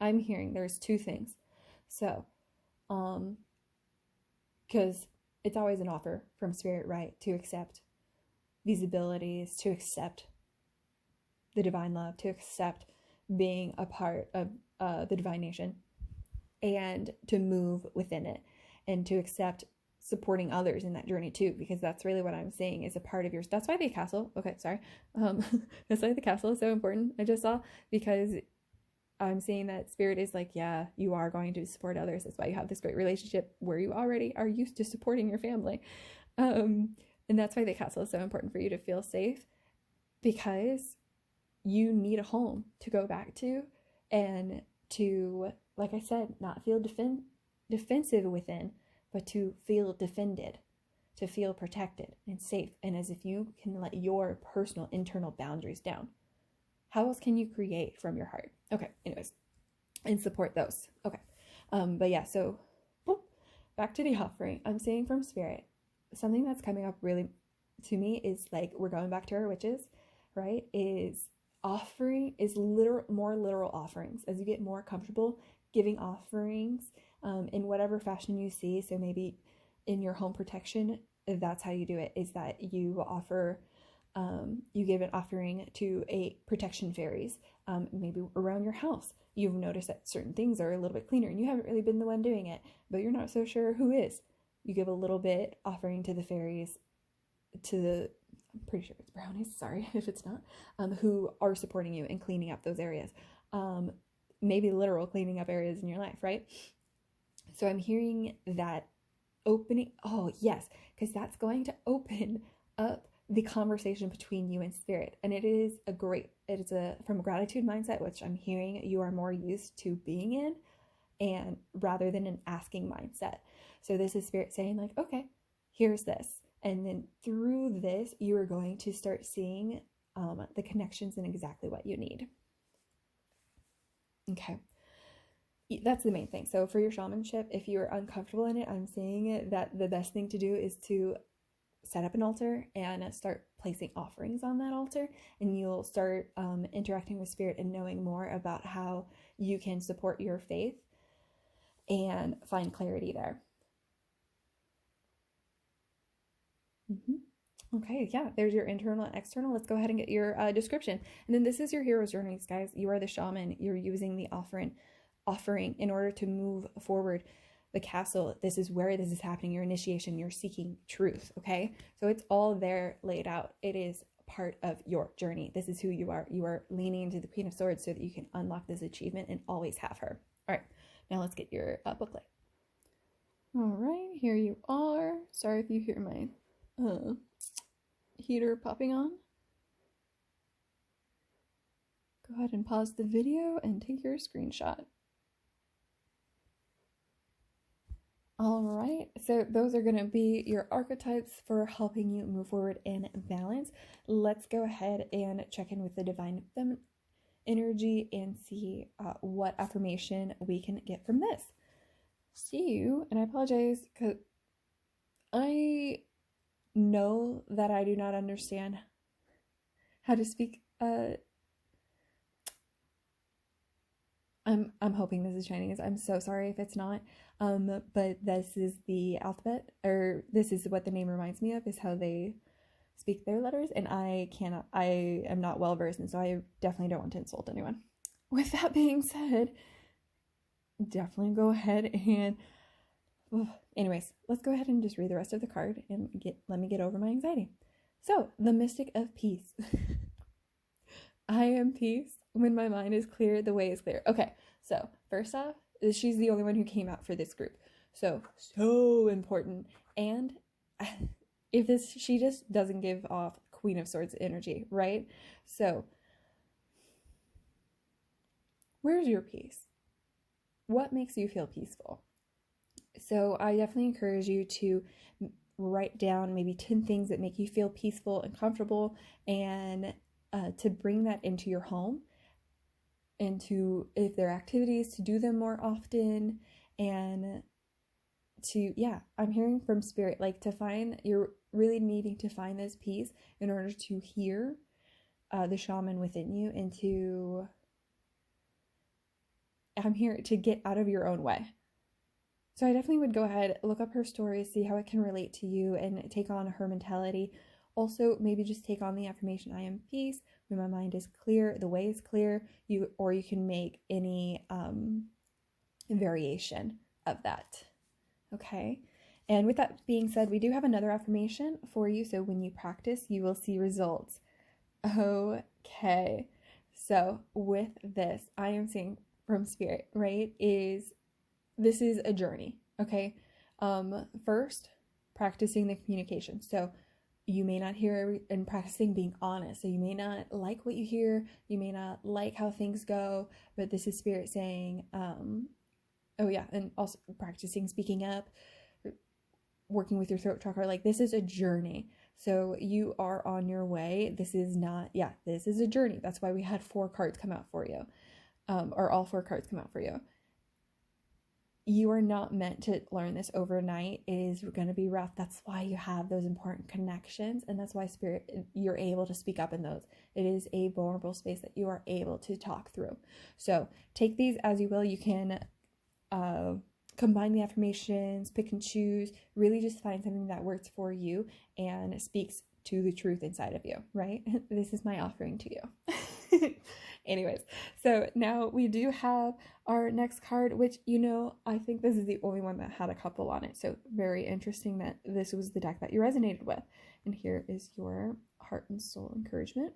I'm hearing there's two things. So, because it's always an offer from Spirit, right? To accept these abilities, to accept the divine love, to accept being a part of the divine nation, and to move within it, and to accept supporting others in that journey too, because that's really what I'm saying is a part of yours. That's why the castle, that's why the castle is so important. I just saw, because I'm seeing that Spirit is like, yeah, you are going to support others. That's why you have this great relationship where you already are used to supporting your family. And that's why the castle is so important for you to feel safe, because you need a home to go back to, and to, like I said, not feel defensive within, but to feel defended, to feel protected and safe, and as if you can let your personal internal boundaries down. How else can you create from your heart? Okay, anyways, and support those. Okay, but yeah, so back to the offering. I'm saying from Spirit, something that's coming up really to me is, like, we're going back to our witches, right? Is offering is more literal offerings. As you get more comfortable giving offerings in whatever fashion you see. So maybe in your home protection, that's how you do it, is that you offer, you give an offering to a protection fairies, maybe around your house. You've noticed that certain things are a little bit cleaner and you haven't really been the one doing it, but you're not so sure who is. You give a little bit offering to the fairies, I'm pretty sure it's brownies, sorry if it's not, who are supporting you and cleaning up those areas. Maybe literal cleaning up areas in your life, right? So I'm hearing that opening, oh yes, because that's going to open up the conversation between you and Spirit. And it is from a gratitude mindset, which I'm hearing you are more used to being in, and rather than an asking mindset. So this is Spirit saying, like, okay, here's this. And then through this, you are going to start seeing the connections and exactly what you need. Okay. That's the main thing. So for your shamanship, if you're uncomfortable in it, I'm saying that the best thing to do is to set up an altar and start placing offerings on that altar, and you'll start interacting with Spirit and knowing more about how you can support your faith and find clarity there. Okay, yeah, there's your internal and external. Let's go ahead and get your description. And then this is your hero's journeys, guys. You are the shaman. You're using the offering in order to move forward the castle. This is where this is happening, your initiation. You're seeking truth, okay? So it's all there laid out. It is part of your journey. This is who you are. You are leaning into the Queen of Swords so that you can unlock this achievement and always have her. All right, now let's get your booklet. All right, here you are. Sorry if you hear my heater popping on. Go ahead and pause the video and take your screenshot. All right, so those are going to be your archetypes for helping you move forward in balance. Let's go ahead and check in with the divine feminine energy and see what affirmation we can get from this. See you, and I apologize because I know that I do not understand how to speak. I'm hoping this is Chinese. I'm so sorry if it's not. But this is the alphabet, or this is what the name reminds me of, is how they speak their letters, and I am not well versed, and so I definitely don't want to insult anyone. With that being said, definitely go ahead and anyways, let's go ahead and just read the rest of the card and let me get over my anxiety. So, the Mystic of Peace. I am peace. When my mind is clear, the way is clear. Okay, so first off, she's the only one who came out for this group. So important. And she just doesn't give off Queen of Swords energy, right? So, where's your peace? What makes you feel peaceful? So I definitely encourage you to write down maybe 10 things that make you feel peaceful and comfortable, and to bring that into your home, and to, if there are activities, to do them more often, and to, I'm hearing from spirit, like to find, you're really needing to find this peace in order to hear the shaman within you, and I'm here to get out of your own way. So I definitely would go ahead, look up her story, see how it can relate to you, and take on her mentality. Also, maybe just take on the affirmation, I am peace. When my mind is clear, the way is clear. You can make any variation of that. Okay. And with that being said, we do have another affirmation for you. So when you practice, you will see results. Okay. So with this, I am seeing from spirit, right, this is a journey. Okay. First, practicing the communication. So you may not hear, and practicing being honest. So you may not like what you hear, you may not like how things go, but this is spirit saying, and also practicing speaking up, working with your throat chakra. Like, this is a journey. So you are on your way. This is a journey. That's why we had 4 cards come out for you, or all 4 cards come out for you. You are not meant to learn this overnight. It is going to be rough. That's why you have those important connections, and that's why spirit, you're able to speak up in those. It is a vulnerable space that you are able to talk through. So take these as you will. You can combine the affirmations, pick and choose, really just find something that works for you and speaks to the truth inside of you, right? This is my offering to you. Anyways, so now we do have our next card, which, I think this is the only one that had a couple on it. So very interesting that this was the deck that you resonated with. And here is your heart and soul encouragement.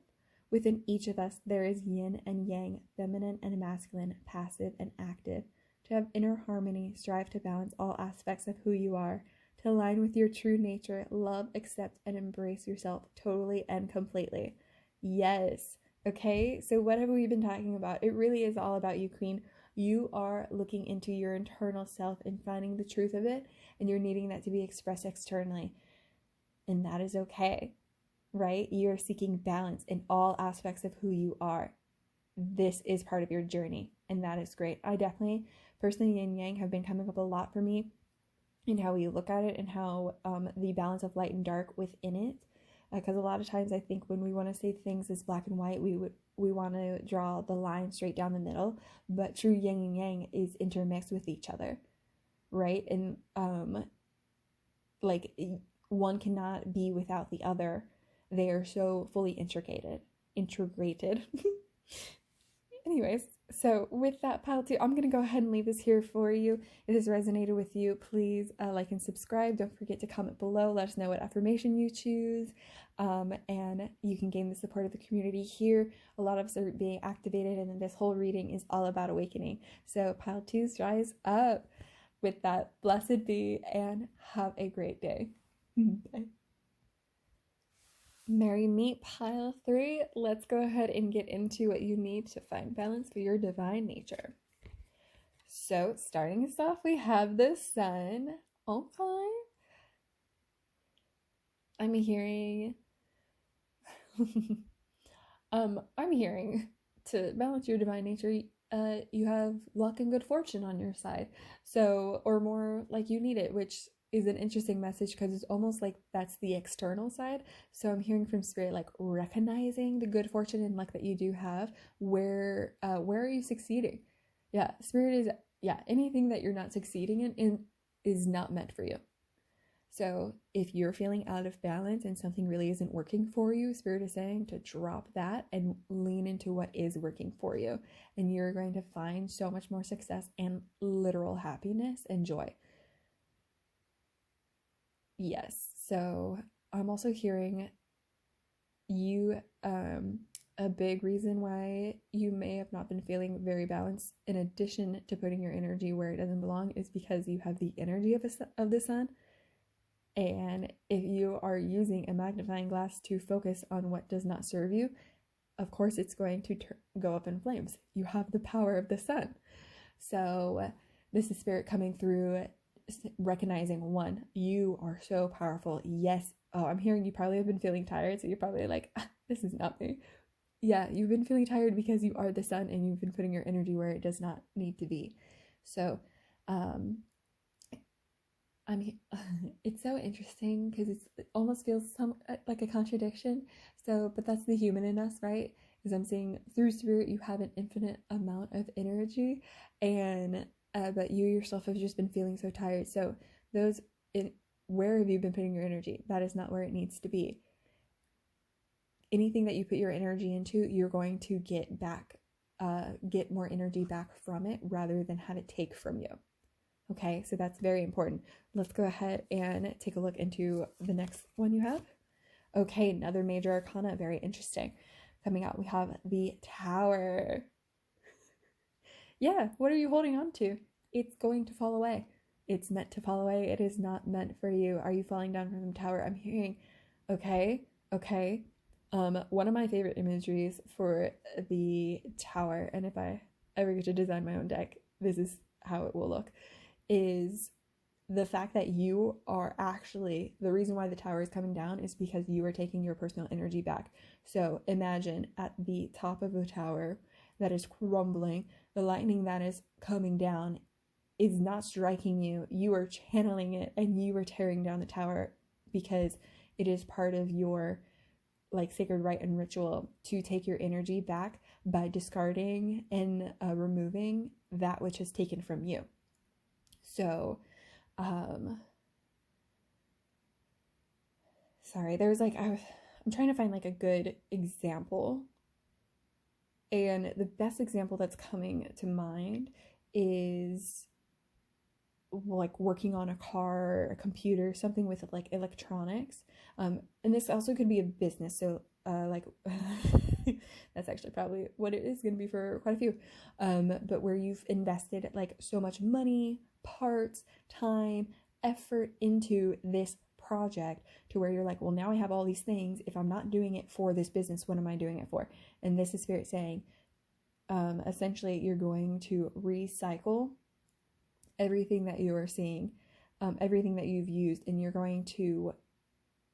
Within each of us, there is yin and yang, feminine and masculine, passive and active. To have inner harmony, strive to balance all aspects of who you are. To align with your true nature, love, accept, and embrace yourself totally and completely. Yes. Okay, so what have we been talking about? It really is all about you, Queen. You are looking into your internal self and finding the truth of it, and you're needing that to be expressed externally. And that is okay, right? You're seeking balance in all aspects of who you are. This is part of your journey, and that is great. I definitely, personally, yin yang have been coming up a lot for me in how we look at it, and how the balance of light and dark within it. Because a lot of times I think when we want to say things as black and white, we want to draw the line straight down the middle, but true yin and yang is intermixed with each other, right? And one cannot be without the other. They are so fully integrated. Anyways, so with that, pile two, I'm going to go ahead and leave this here for you. If this resonated with you, please like and subscribe. Don't forget to comment below. Let us know what affirmation you choose. And you can gain the support of the community here. A lot of us are being activated, and this whole reading is all about awakening. So pile twos, rise up. With that, blessed be, and have a great day. Bye. Merry meet pile three. Let's go ahead and get into what you need to find balance for your divine nature. So starting us off, we have the sun. Okay. I'm hearing to balance your divine nature, you have luck and good fortune on your side. So, or more like you need it, which is an interesting message because it's almost like that's the external side. So I'm hearing from spirit, like recognizing the good fortune and luck that you do have. Where are you succeeding? Yeah, spirit is, anything that you're not succeeding in is not meant for you. So if you're feeling out of balance and something really isn't working for you, spirit is saying to drop that and lean into what is working for you. And you're going to find so much more success and literal happiness and joy. Yes, so I'm also hearing you, a big reason why you may have not been feeling very balanced, in addition to putting your energy where it doesn't belong, is because you have the energy of the sun. And if you are using a magnifying glass to focus on what does not serve you, of course it's going to go up in flames. You have the power of the sun. So this is spirit coming through, recognizing, one, you are so powerful. Yes. Oh, I'm hearing you probably have been feeling tired, so you're probably like, this is not me. Yeah, you've been feeling tired because you are the sun and you've been putting your energy where it does not need to be. So it's so interesting because it almost feels like a contradiction. So, but that's the human in us, right? Because I'm seeing through spirit you have an infinite amount of energy, and but you yourself have just been feeling so tired. So where have you been putting your energy? That is not where it needs to be. Anything that you put your energy into, you're going to get more energy back from it rather than have it take from you. Okay, so that's very important. Let's go ahead and take a look into the next one you have. Okay, another major arcana, very interesting. Coming out, we have the Tower. Yeah, what are you holding on to? It's going to fall away. It's meant to fall away. It is not meant for you. Are you falling down from the tower? I'm hearing, okay. One of my favorite imageries for the Tower, and if I ever get to design my own deck, this is how it will look, is the fact that you are actually, the reason why the tower is coming down is because you are taking your personal energy back. So imagine at the top of the tower that is crumbling, the lightning that is coming down is not striking you. You are channeling it and you are tearing down the tower because it is part of your sacred rite and ritual to take your energy back by discarding and removing that which is taken from you. So, sorry, there's I'm trying to find a good example. And the best example that's coming to mind is working on a car, a computer, something with electronics. And this also could be a business. So that's actually probably what it is going to be for quite a few. But where you've invested so much money, parts, time, effort into this project to where you're well, now I have all these things. If I'm not doing it for this business, what am I doing it for? And this is spirit saying, essentially you're going to recycle everything that you are seeing, everything that you've used, and you're going to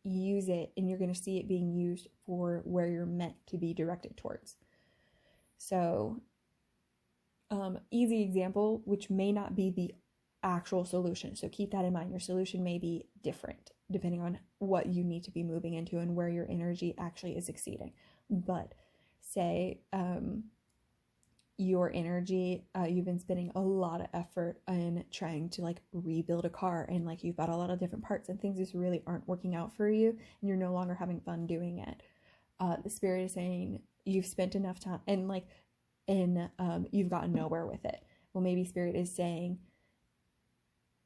use it and you're going to see it being used for where you're meant to be directed towards. So easy example, which may not be the actual solution. So keep that in mind. Your solution may be different depending on what you need to be moving into and where your energy actually is exceeding. But say your energy, you've been spending a lot of effort in trying to like rebuild a car, and like you've got a lot of different parts and things just really aren't working out for you, and you're no longer having fun doing it. The spirit is saying you've spent enough time and you've gotten nowhere with it. Well, maybe spirit is saying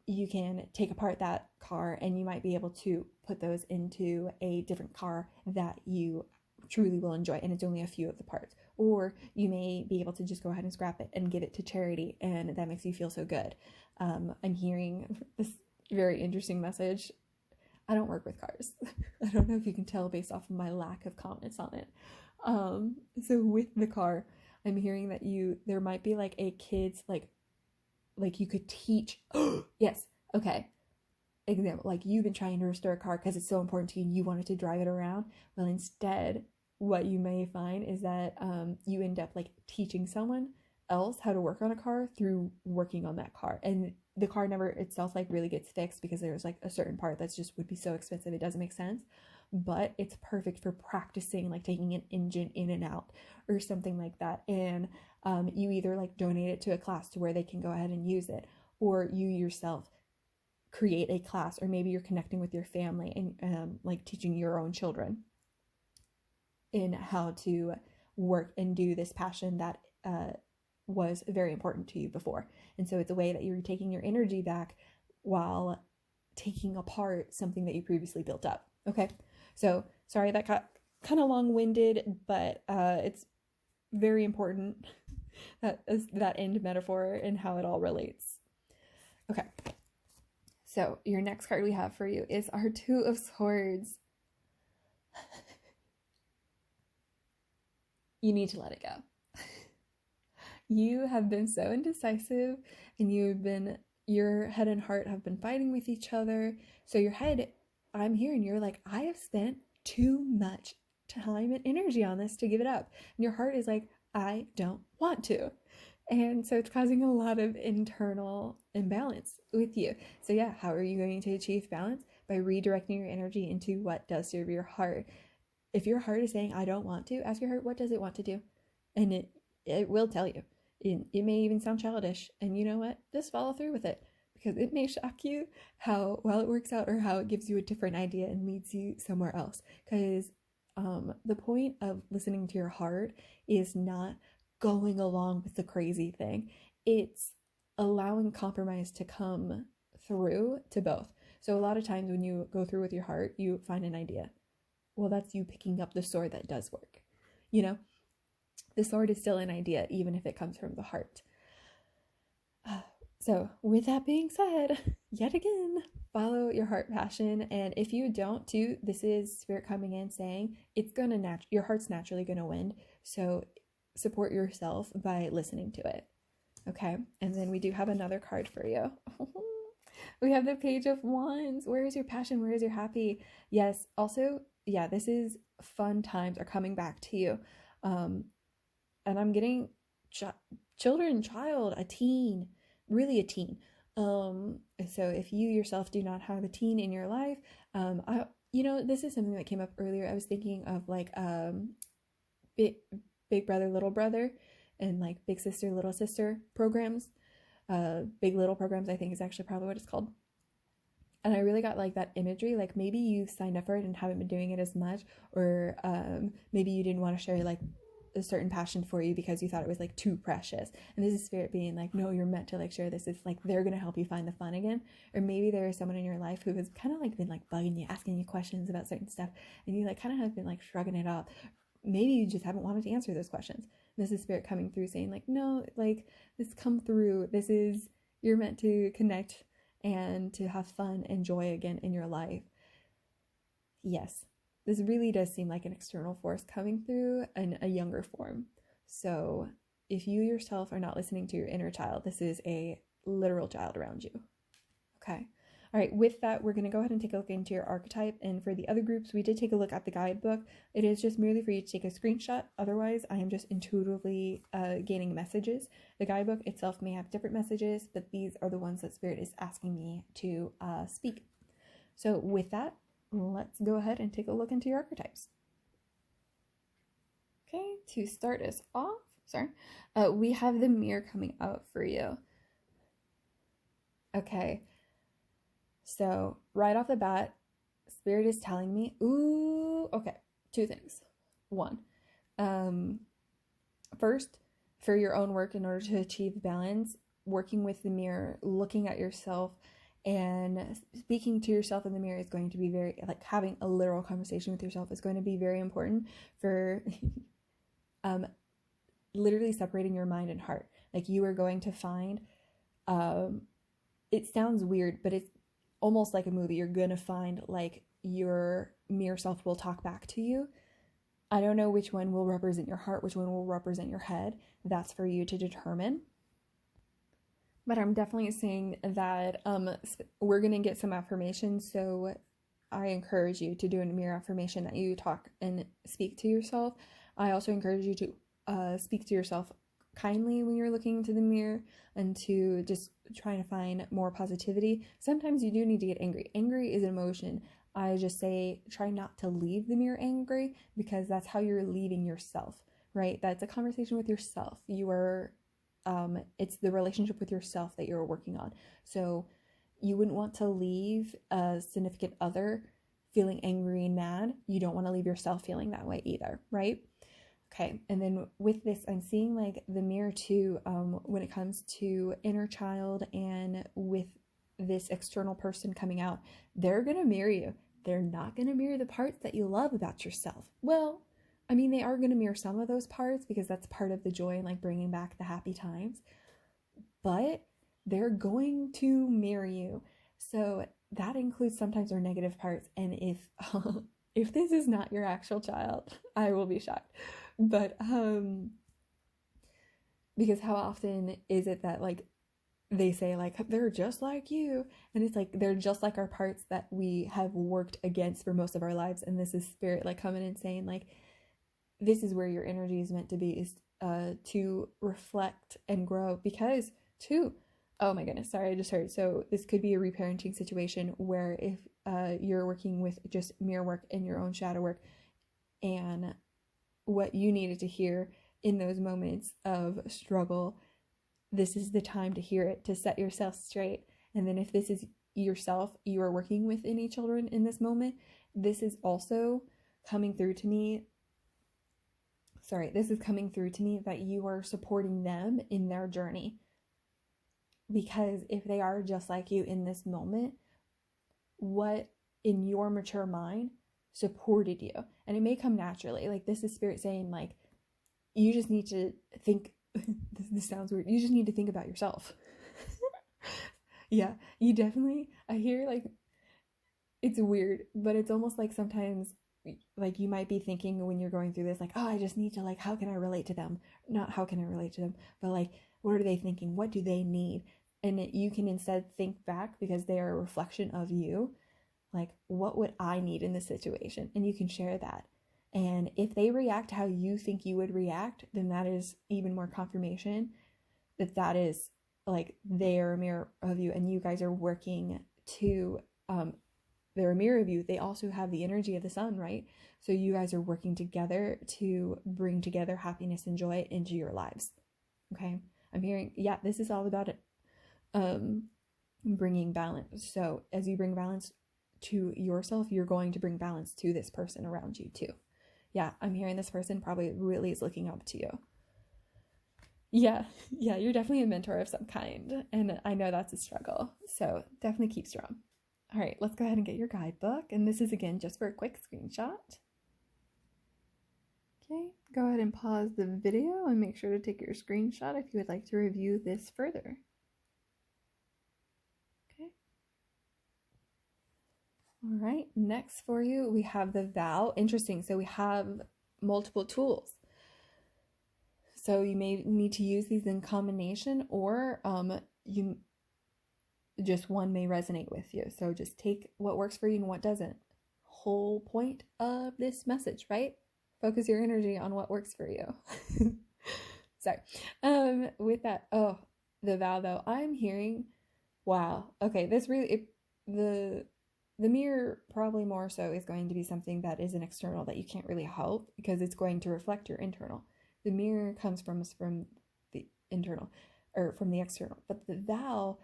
you can take apart that car and you might be able to put those into a different car that you truly will enjoy, and it's only a few of the parts. Or you may be able to just go ahead and scrap it and give it to charity, and that makes you feel so good. I'm hearing this very interesting message. I don't work with cars. I don't know if you can tell based off of my lack of comments on it. So with the car, I'm hearing that there might be like a kid's like you could teach. Yes, okay. Example, like you've been trying to restore a car because it's so important to you and you wanted to drive it around. Well, instead, what you may find is that you end up like teaching someone else how to work on a car through working on that car, and the car never itself like really gets fixed because there's like a certain part that's just would be so expensive it doesn't make sense, but it's perfect for practicing like taking an engine in and out or something like that. And you either like donate it to a class to where they can go ahead and use it, or you yourself create a class, or maybe you're connecting with your family and like teaching your own children in how to work and do this passion that was very important to you before. And so it's a way that you're taking your energy back while taking apart something that you previously built up. Okay, so sorry that got kind of long-winded, but it's very important that end metaphor and how it all relates. Okay, so your next card we have for you is our Two of Swords. You need to let it go. You have been so indecisive, and your head and heart have been fighting with each other. So your head, I'm hearing you're like, I have spent too much time and energy on this to give it up. And your heart is like, I don't want to. And so it's causing a lot of internal imbalance with you. So yeah, how are you going to achieve balance? By redirecting your energy into what does serve your heart. If your heart is saying, I don't want to, ask your heart, what does it want to do? And it will tell you. It may even sound childish. And you know what? Just follow through with it, because it may shock you how well it works out, or how it gives you a different idea and leads you somewhere else. Because the point of listening to your heart is not going along with the crazy thing. It's allowing compromise to come through to both. So a lot of times when you go through with your heart, you find an idea. Well, that's you picking up the sword that does work. You know, the sword is still an idea, even if it comes from the heart. So with that being said, yet again, follow your heart passion. And if you don't too, this is spirit coming in saying it's gonna your heart's naturally gonna win. So support yourself by listening to it. Okay, and then we do have another card for you. We have the Page of Wands. Where is your passion? Where is your happy? Yes, also, yeah, this is fun times are coming back to you. And I'm getting child, a teen, really a teen. So if you yourself do not have a teen in your life, this is something that came up earlier. I was thinking of like big brother, little brother, and like big sister, little sister programs. Big little programs, I think is actually probably what it's called. And I really got like that imagery, like maybe you signed up for it and haven't been doing it as much, or maybe you didn't want to share like a certain passion for you because you thought it was like too precious. And this is spirit being like, no, you're meant to like share this. It's like they're gonna help you find the fun again. Or maybe there is someone in your life who has kind of like been like bugging you, asking you questions about certain stuff, and you like kind of have been like shrugging it off. Maybe you just haven't wanted to answer those questions. This is spirit coming through saying like, no, like this come through. This is, you're meant to connect and to have fun and joy again in your life. Yes, this really does seem like an external force coming through in a younger form. So if you yourself are not listening to your inner child, this is a literal child around you. Okay. All right, with that, we're going to go ahead and take a look into your archetype. And for the other groups, we did take a look at the guidebook. It is just merely for you to take a screenshot. Otherwise, I am just intuitively gaining messages. The guidebook itself may have different messages, but these are the ones that Spirit is asking me to speak. So with that, let's go ahead and take a look into your archetypes. Okay, to start us off, Sorry. We have the mirror coming out for you. Okay. So right off the bat, Spirit is telling me, ooh, okay, two things. One, first, for your own work, in order to achieve balance, working with the mirror, looking at yourself, and speaking to yourself in the mirror is going to be very, like, having a literal conversation with yourself is going to be very important for literally separating your mind and heart. Like, you are going to find, it sounds weird, but it's almost like a movie. You're gonna find, like, your mirror self will talk back to you. I don't know which one will represent your heart, which one will represent your head. That's for you to determine. But I'm definitely saying that we're going to get some affirmations. So I encourage you to do a mirror affirmation that you talk and speak to yourself. I also encourage you to speak to yourself kindly when you're looking into the mirror, and to just try to find more positivity. Sometimes you do need to get angry. Angry is an emotion. I just say try not to leave the mirror angry, because that's how you're leaving yourself, right? That's a conversation with yourself. You are, it's the relationship with yourself that you're working on. So you wouldn't want to leave a significant other feeling angry and mad. You don't want to leave yourself feeling that way either, right? Okay, and then with this, I'm seeing like the mirror too, when it comes to inner child, and with this external person coming out, they're going to mirror you. They're not going to mirror the parts that you love about yourself. Well, I mean, they are going to mirror some of those parts, because that's part of the joy and like bringing back the happy times, but they're going to mirror you. So that includes sometimes our negative parts. And if this is not your actual child, I will be shocked. But because how often is it that like they say like they're just like you, and it's like they're just like our parts that we have worked against for most of our lives, and this is Spirit like coming and saying like, this is where your energy is meant to be, is to reflect and grow. Because too, oh my goodness, sorry, I just heard, so this could be a reparenting situation where if you're working with just mirror work and your own shadow work, and what you needed to hear in those moments of struggle, this is the time to hear it, to set yourself straight. And then if this is yourself you are working with any children in this moment, this is also coming through to me. This is coming through to me that you are supporting them in their journey. Because if they are just like you in this moment, what in your mature mind supported you? And it may come naturally. Like, this is Spirit saying like, you just need to think, this sounds weird, you just need to think about yourself. Yeah, you definitely, I hear like, it's weird, but it's almost like sometimes like you might be thinking when you're going through this like, oh, I just need to like, how can I relate to them? Not how can I relate to them, but like, what are they thinking? What do they need? And you can instead think back, because they are a reflection of you. Like, what would I need in this situation? And you can share that. And if they react how you think you would react, then that is even more confirmation that that is like they're a mirror of you, and you guys are working to, they're a mirror of you. They also have the energy of the sun, right? So you guys are working together to bring together happiness and joy into your lives. Okay. I'm hearing, yeah, this is all about it. Bringing balance. So as you bring balance to yourself, you're going to bring balance to this person around you too. Yeah, I'm hearing this person probably really is looking up to you. Yeah, you're definitely a mentor of some kind, and I know that's a struggle, so definitely keep strong. All right, let's go ahead and get your guidebook, and this is again just for a quick screenshot. Okay, go ahead and pause the video and make sure to take your screenshot if you would like to review this further. All right, next for you, we have the vow. Interesting, so we have multiple tools. So you may need to use these in combination, or you just one may resonate with you. So just take what works for you and what doesn't. Whole point of this message, right? Focus your energy on what works for you. So with that, oh, the vow though, I'm hearing, wow, okay, this really, the mirror probably more so is going to be something that is an external that you can't really help, because it's going to reflect your internal. The mirror comes from the internal, or from the external. But the vow,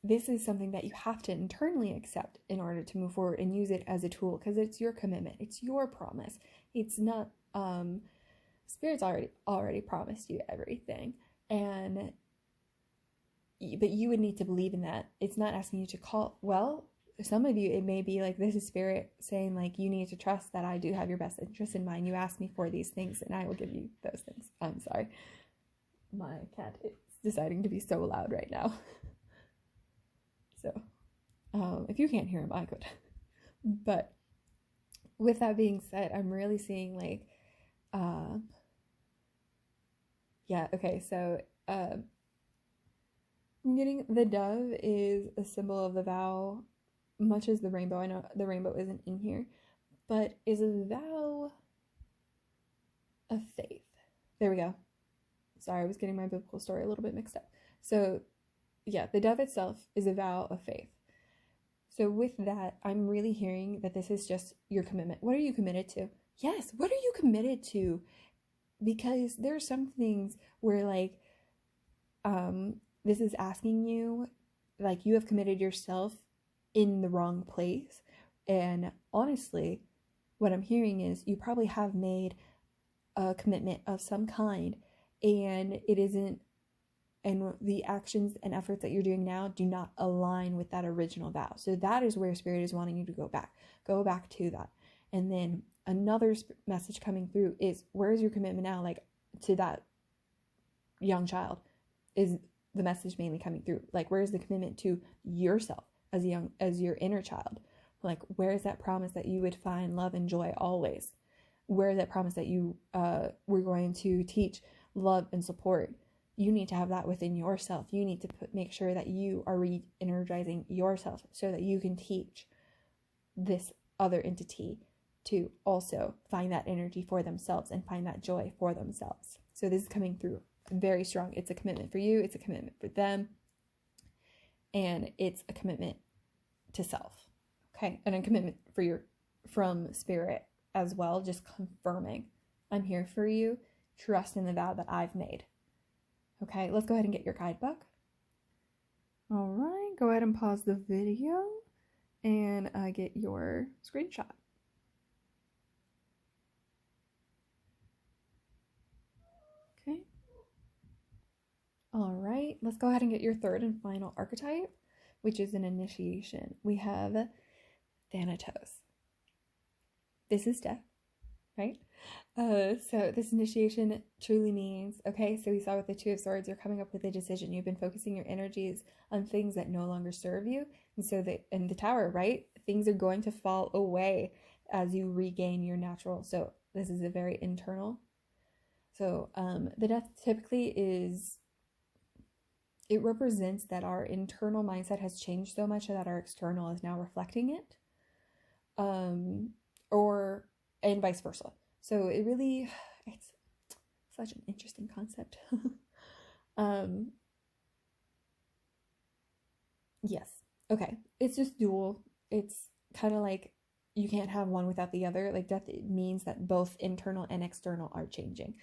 this is something that you have to internally accept in order to move forward and use it as a tool, because it's your commitment, it's your promise. It's not Spirit's already promised you everything, and but you would need to believe in that. It's not asking you to call. Well, some of you, it may be like, this is Spirit saying, like, you need to trust that I do have your best interest in mind. You ask me for these things and I will give you those things. I'm sorry, my cat is deciding to be so loud right now. So if you can't hear him, I could. But with that being said, I'm really seeing like yeah, okay, so I'm getting the dove is a symbol of the vow, much as the rainbow. I know the rainbow isn't in here, but is a vow of faith. There we go. Sorry, I was getting my biblical story a little bit mixed up. So yeah, the dove itself is a vow of faith. So with that, I'm really hearing that this is just your commitment. What are you committed to? Yes, what are you committed to? Because there are some things where like this is asking you, like, you have committed yourself in the wrong place. And honestly, what I'm hearing is you probably have made a commitment of some kind, and it isn't, and the actions and efforts that you're doing now do not align with that original vow. So that is where Spirit is wanting you to go back to that. And then another message coming through is, where is your commitment now? Like, to that young child is the message mainly coming through. Like, where is the commitment to yourself as your inner child? Like, where is that promise that you would find love and joy always? Where is that promise that you were going to teach love and support? You need to have that within yourself. You need to make sure that you are re-energizing yourself so that you can teach this other entity to also find that energy for themselves and find that joy for themselves. So this is coming through very strong. It's a commitment for you. It's a commitment for them. And it's a commitment to self. Okay. And a commitment from Spirit as well. Just confirming, I'm here for you. Trust in the vow that I've made. Okay, let's go ahead and get your guidebook. All right, go ahead and pause the video and get your screenshot. Okay. All right, let's go ahead and get your third and final archetype, which is an initiation. We have Thanatos. This is death, right? So this initiation truly means, okay, so we saw with the Two of Swords, you're coming up with a decision. You've been focusing your energies on things that no longer serve you. And so in the Tower, right, things are going to fall away as you regain your natural. So this is a very internal. So the death typically is, it represents that our internal mindset has changed so much that our external is now reflecting it. And vice versa. So it really, it's such an interesting concept. Yes. Okay. It's just dual. It's kind of like you can't have one without the other. Like, death, it means that both internal and external are changing.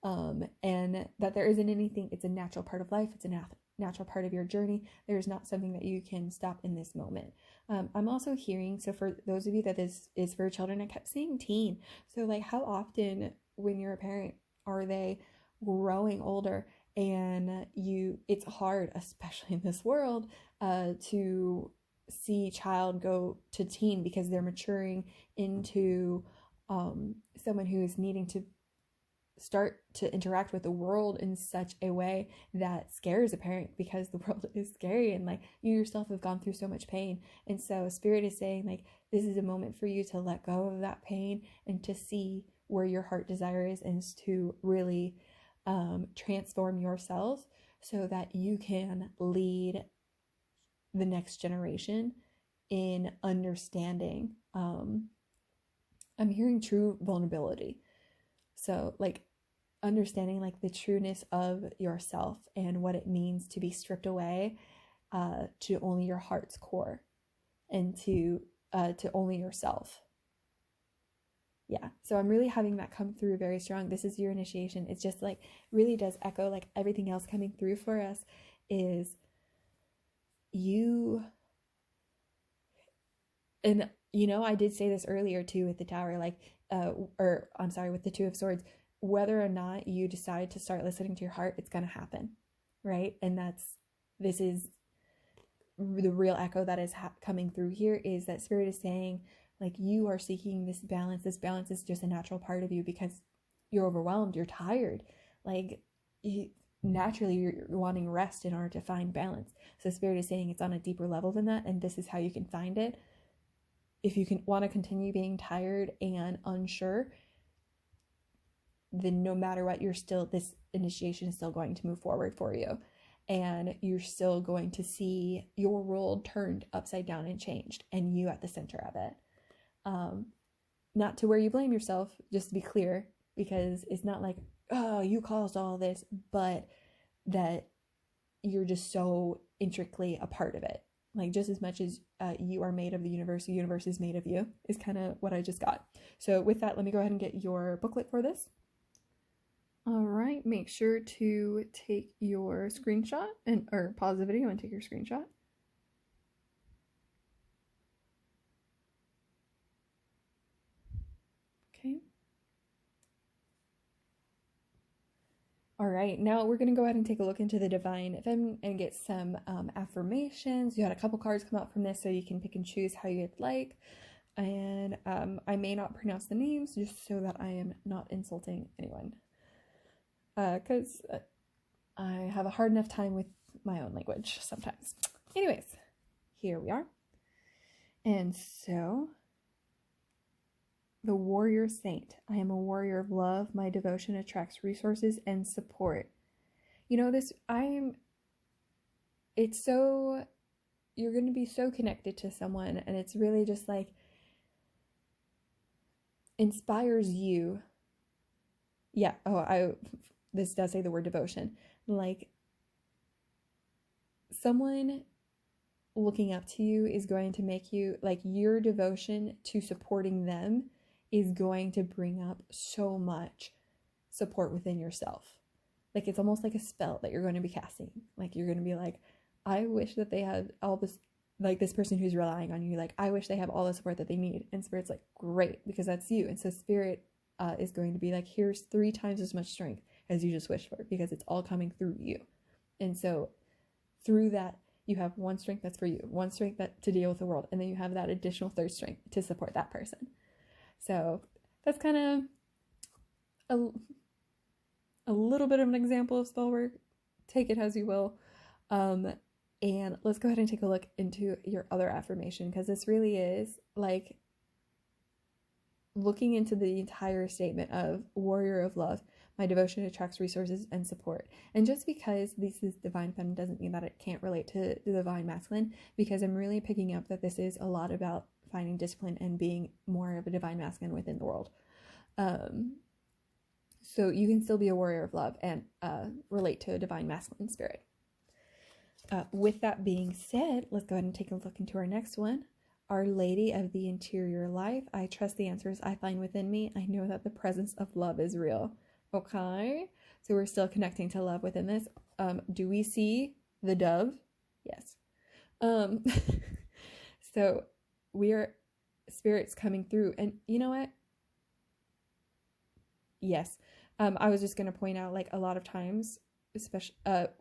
And that there isn't anything, it's a natural part of life. It's a natural part of your journey. There's not something that you can stop in this moment. I'm also hearing, so for those of you that this is for children, I kept seeing teen. So like, how often when you're a parent are they growing older, and it's hard, especially in this world, to see child go to teen because they're maturing into someone who is needing to start to interact with the world in such a way that scares a parent, because the world is scary and like you yourself have gone through so much pain. And so Spirit is saying, like, this is a moment for you to let go of that pain and to see where your heart desire is, and to really transform yourself so that you can lead the next generation in understanding. I'm hearing true vulnerability. So like understanding like the trueness of yourself and what it means to be stripped away to only your heart's core, and to only yourself. Yeah, so I'm really having that come through very strong. This is your initiation. It's just like really does echo like everything else coming through for us is you. And I did say this earlier too with the Tower, like or I'm sorry, with the Two of Swords, whether or not you decide to start listening to your heart, it's going to happen, right? And this is the real echo that is coming through here, is that Spirit is saying like you are seeking this balance. This balance is just a natural part of you because you're overwhelmed, you're tired, like naturally you're wanting rest in order to find balance. So Spirit is saying it's on a deeper level than that, and this is how you can find it. If you can want to continue being tired and unsure, then no matter what, this initiation is still going to move forward for you. And you're still going to see your world turned upside down and changed, and you at the center of it. Not to where you blame yourself, just to be clear, because it's not like, oh, you caused all this, but that you're just so intricately a part of it. Like just as much as you are made of the universe is made of you, is kind of what I just got. So with that, let me go ahead and get your booklet for this. All right, make sure to take your screenshot or pause the video and take your screenshot. Okay. All right, now we're going to go ahead and take a look into the Divine Feminine and get some affirmations. You had a couple cards come out from this, so you can pick and choose how you'd like. And I may not pronounce the names just so that I am not insulting anyone. Because I have a hard enough time with my own language sometimes. Anyways, here we are. And so, the Warrior Saint. I am a warrior of love. My devotion attracts resources and support. You're going to be so connected to someone, and it's really just like inspires you. Yeah, this does say the word devotion. Like someone looking up to you is going to make you, like, your devotion to supporting them is going to bring up so much support within yourself. Like it's almost like a spell that you're going to be casting. Like you're going to be like, I wish that they had all this, like this person who's relying on you, like I wish they have all the support that they need. And Spirit's like, great, because that's you. And so Spirit is going to be like, here's 3 times as much strength as you just wished for, because it's all coming through you. And so through that, you have one strength that's for you, one strength to deal with the world, and then you have that additional third strength to support that person. So that's kind of a little bit of an example of spell work. Take it as you will. And let's go ahead and take a look into your other affirmation, because this really is like looking into the entire statement of warrior of love. My devotion attracts resources and support. And just because this is divine feminine doesn't mean that it can't relate to the divine masculine, because I'm really picking up that this is a lot about finding discipline and being more of a divine masculine within the world. So you can still be a warrior of love and relate to a divine masculine spirit. With that being said, let's go ahead and take a look into our next one. Our Lady of the Interior Life. I trust the answers I find within me. I know that the presence of love is real. Okay, so we're still connecting to love within this. Do we see the dove? Yes. So we are spirits coming through, and you know what? Yes. I was just going to point out, like, a lot of times, especially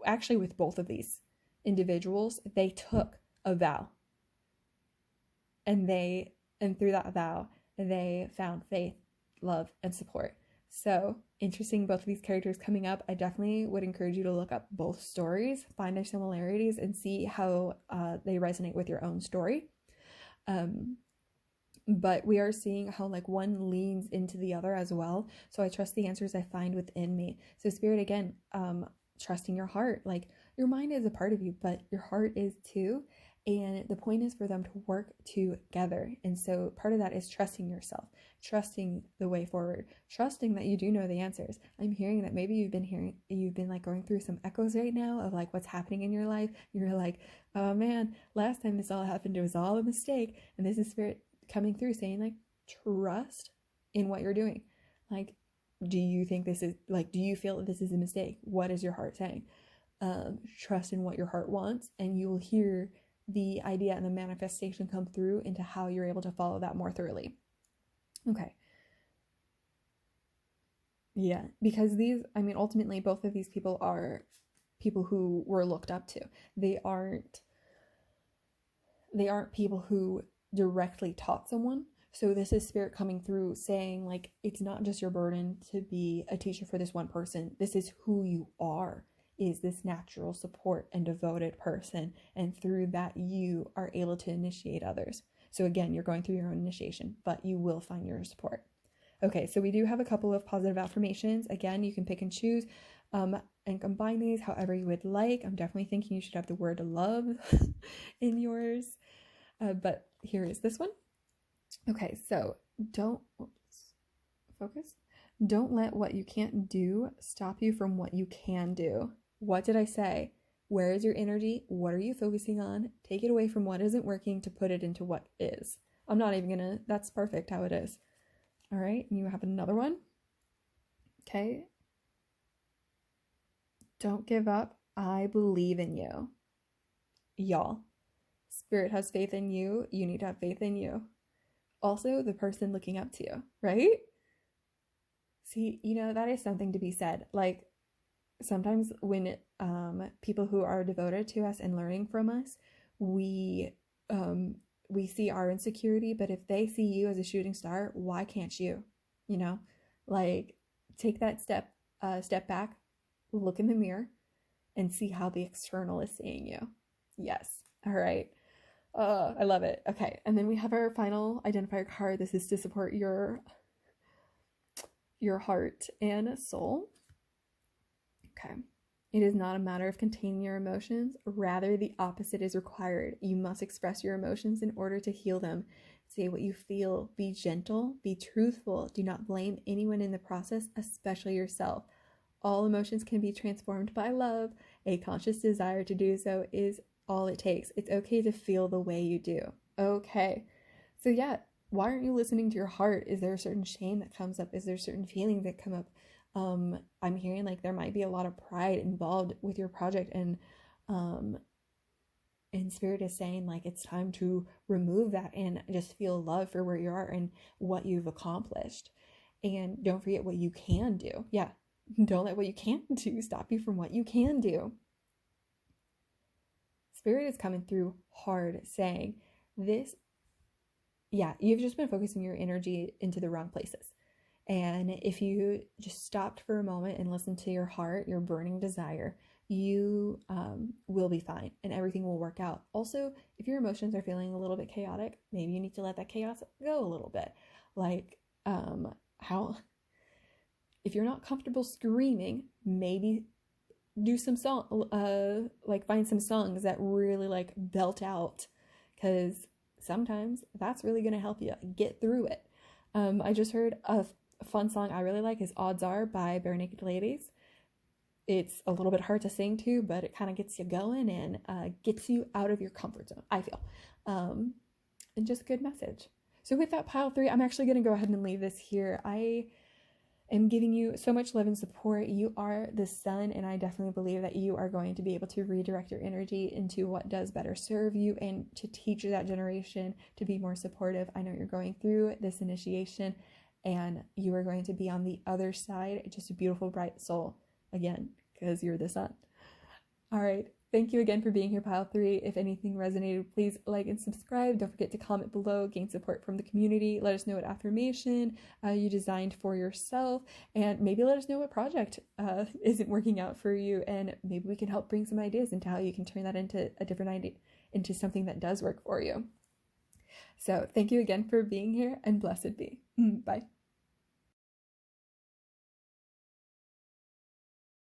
actually with both of these individuals, they took a vow, and through that vow they found faith, love, and support. So interesting, both of these characters coming up. I definitely would encourage you to look up both stories, find their similarities, and see how they resonate with your own story. But we are seeing how like one leans into the other as well. So I trust the answers I find within me. So Spirit, again, trusting your heart. Like your mind is a part of you, but your heart is too. And the point is for them to work together. And so part of that is trusting yourself, trusting the way forward, trusting that you do know the answers. I'm hearing that maybe you've been like going through some echoes right now of like what's happening in your life. You're like, oh man, last time this all happened, it was all a mistake. And this is Spirit coming through saying like, trust in what you're doing. Like, do you think this is, like, do you feel that this is a mistake? What is your heart saying? Trust in what your heart wants, and you will hear the idea and the manifestation come through into how you're able to follow that more thoroughly. Okay. Yeah, because these, I mean, ultimately, both of these people are people who were looked up to. They aren't people who directly taught someone. So this is spirit coming through saying, like, it's not just your burden to be a teacher for this one person. This is who you are, is this natural support and devoted person. And through that, you are able to initiate others. So again, you're going through your own initiation, but you will find your support. Okay, so we do have a couple of positive affirmations. Again, you can pick and choose and combine these however you would like. I'm definitely thinking you should have the word love in yours. But here is this one. Okay, so don't let what you can't do stop you from what you can do. What did I say? Where is your energy? What are you focusing on? Take it away from what isn't working to put it into what is. I'm not even gonna, that's perfect how it is. All right, and you have another one. Okay. Don't give up. I believe in you. Y'all, spirit has faith in you. You need to have faith in you. Also, the person looking up to you, right? See, that is something to be said. Like, sometimes when people who are devoted to us and learning from us, we see our insecurity, but if they see you as a shooting star, why can't you? Like, take that step back, look in the mirror, and see how the external is seeing you. Yes. All right. I love it. Okay. And then we have our final identifier card. This is to support your heart and soul. Okay. It is not a matter of containing your emotions. Rather, the opposite is required. You must express your emotions in order to heal them. Say what you feel. Be gentle. Be truthful. Do not blame anyone in the process, especially yourself. All emotions can be transformed by love. A conscious desire to do so is all it takes. It's okay to feel the way you do. Okay. So yeah, why aren't you listening to your heart? Is there a certain shame that comes up? Is there certain feelings that come up? I'm hearing like there might be a lot of pride involved with your project, and spirit is saying like it's time to remove that and just feel love for where you are and what you've accomplished. And don't forget what you can do. Yeah. Don't let what you can't do stop you from what you can do. Spirit is coming through hard saying this. Yeah, you've just been focusing your energy into the wrong places. And if you just stopped for a moment and listened to your heart, your burning desire, you will be fine and everything will work out. Also, if your emotions are feeling a little bit chaotic, maybe you need to let that chaos go a little bit. Like, if you're not comfortable screaming, maybe do some song, like find some songs that really like belt out, because sometimes that's really going to help you get through it. I just heard a fun song I really like is Odds Are by Bare Naked Ladies. It's a little bit hard to sing to, but it kind of gets you going and gets you out of your comfort zone, I feel. And just a good message. So with that, pile 3, I'm actually going to go ahead and leave this here. I am giving you so much love and support. You are the sun, and I definitely believe that you are going to be able to redirect your energy into what does better serve you and to teach that generation to be more supportive. I know you're going through this initiation and you are going to be on the other side, just a beautiful, bright soul again, because you're the sun. All right. Thank you again for being here, pile 3. If anything resonated, please like and subscribe. Don't forget to comment below, gain support from the community. Let us know what affirmation you designed for yourself, and maybe let us know what project isn't working out for you, and maybe we can help bring some ideas into how you can turn that into a different idea, into something that does work for you. So thank you again for being here, and blessed be. Bye.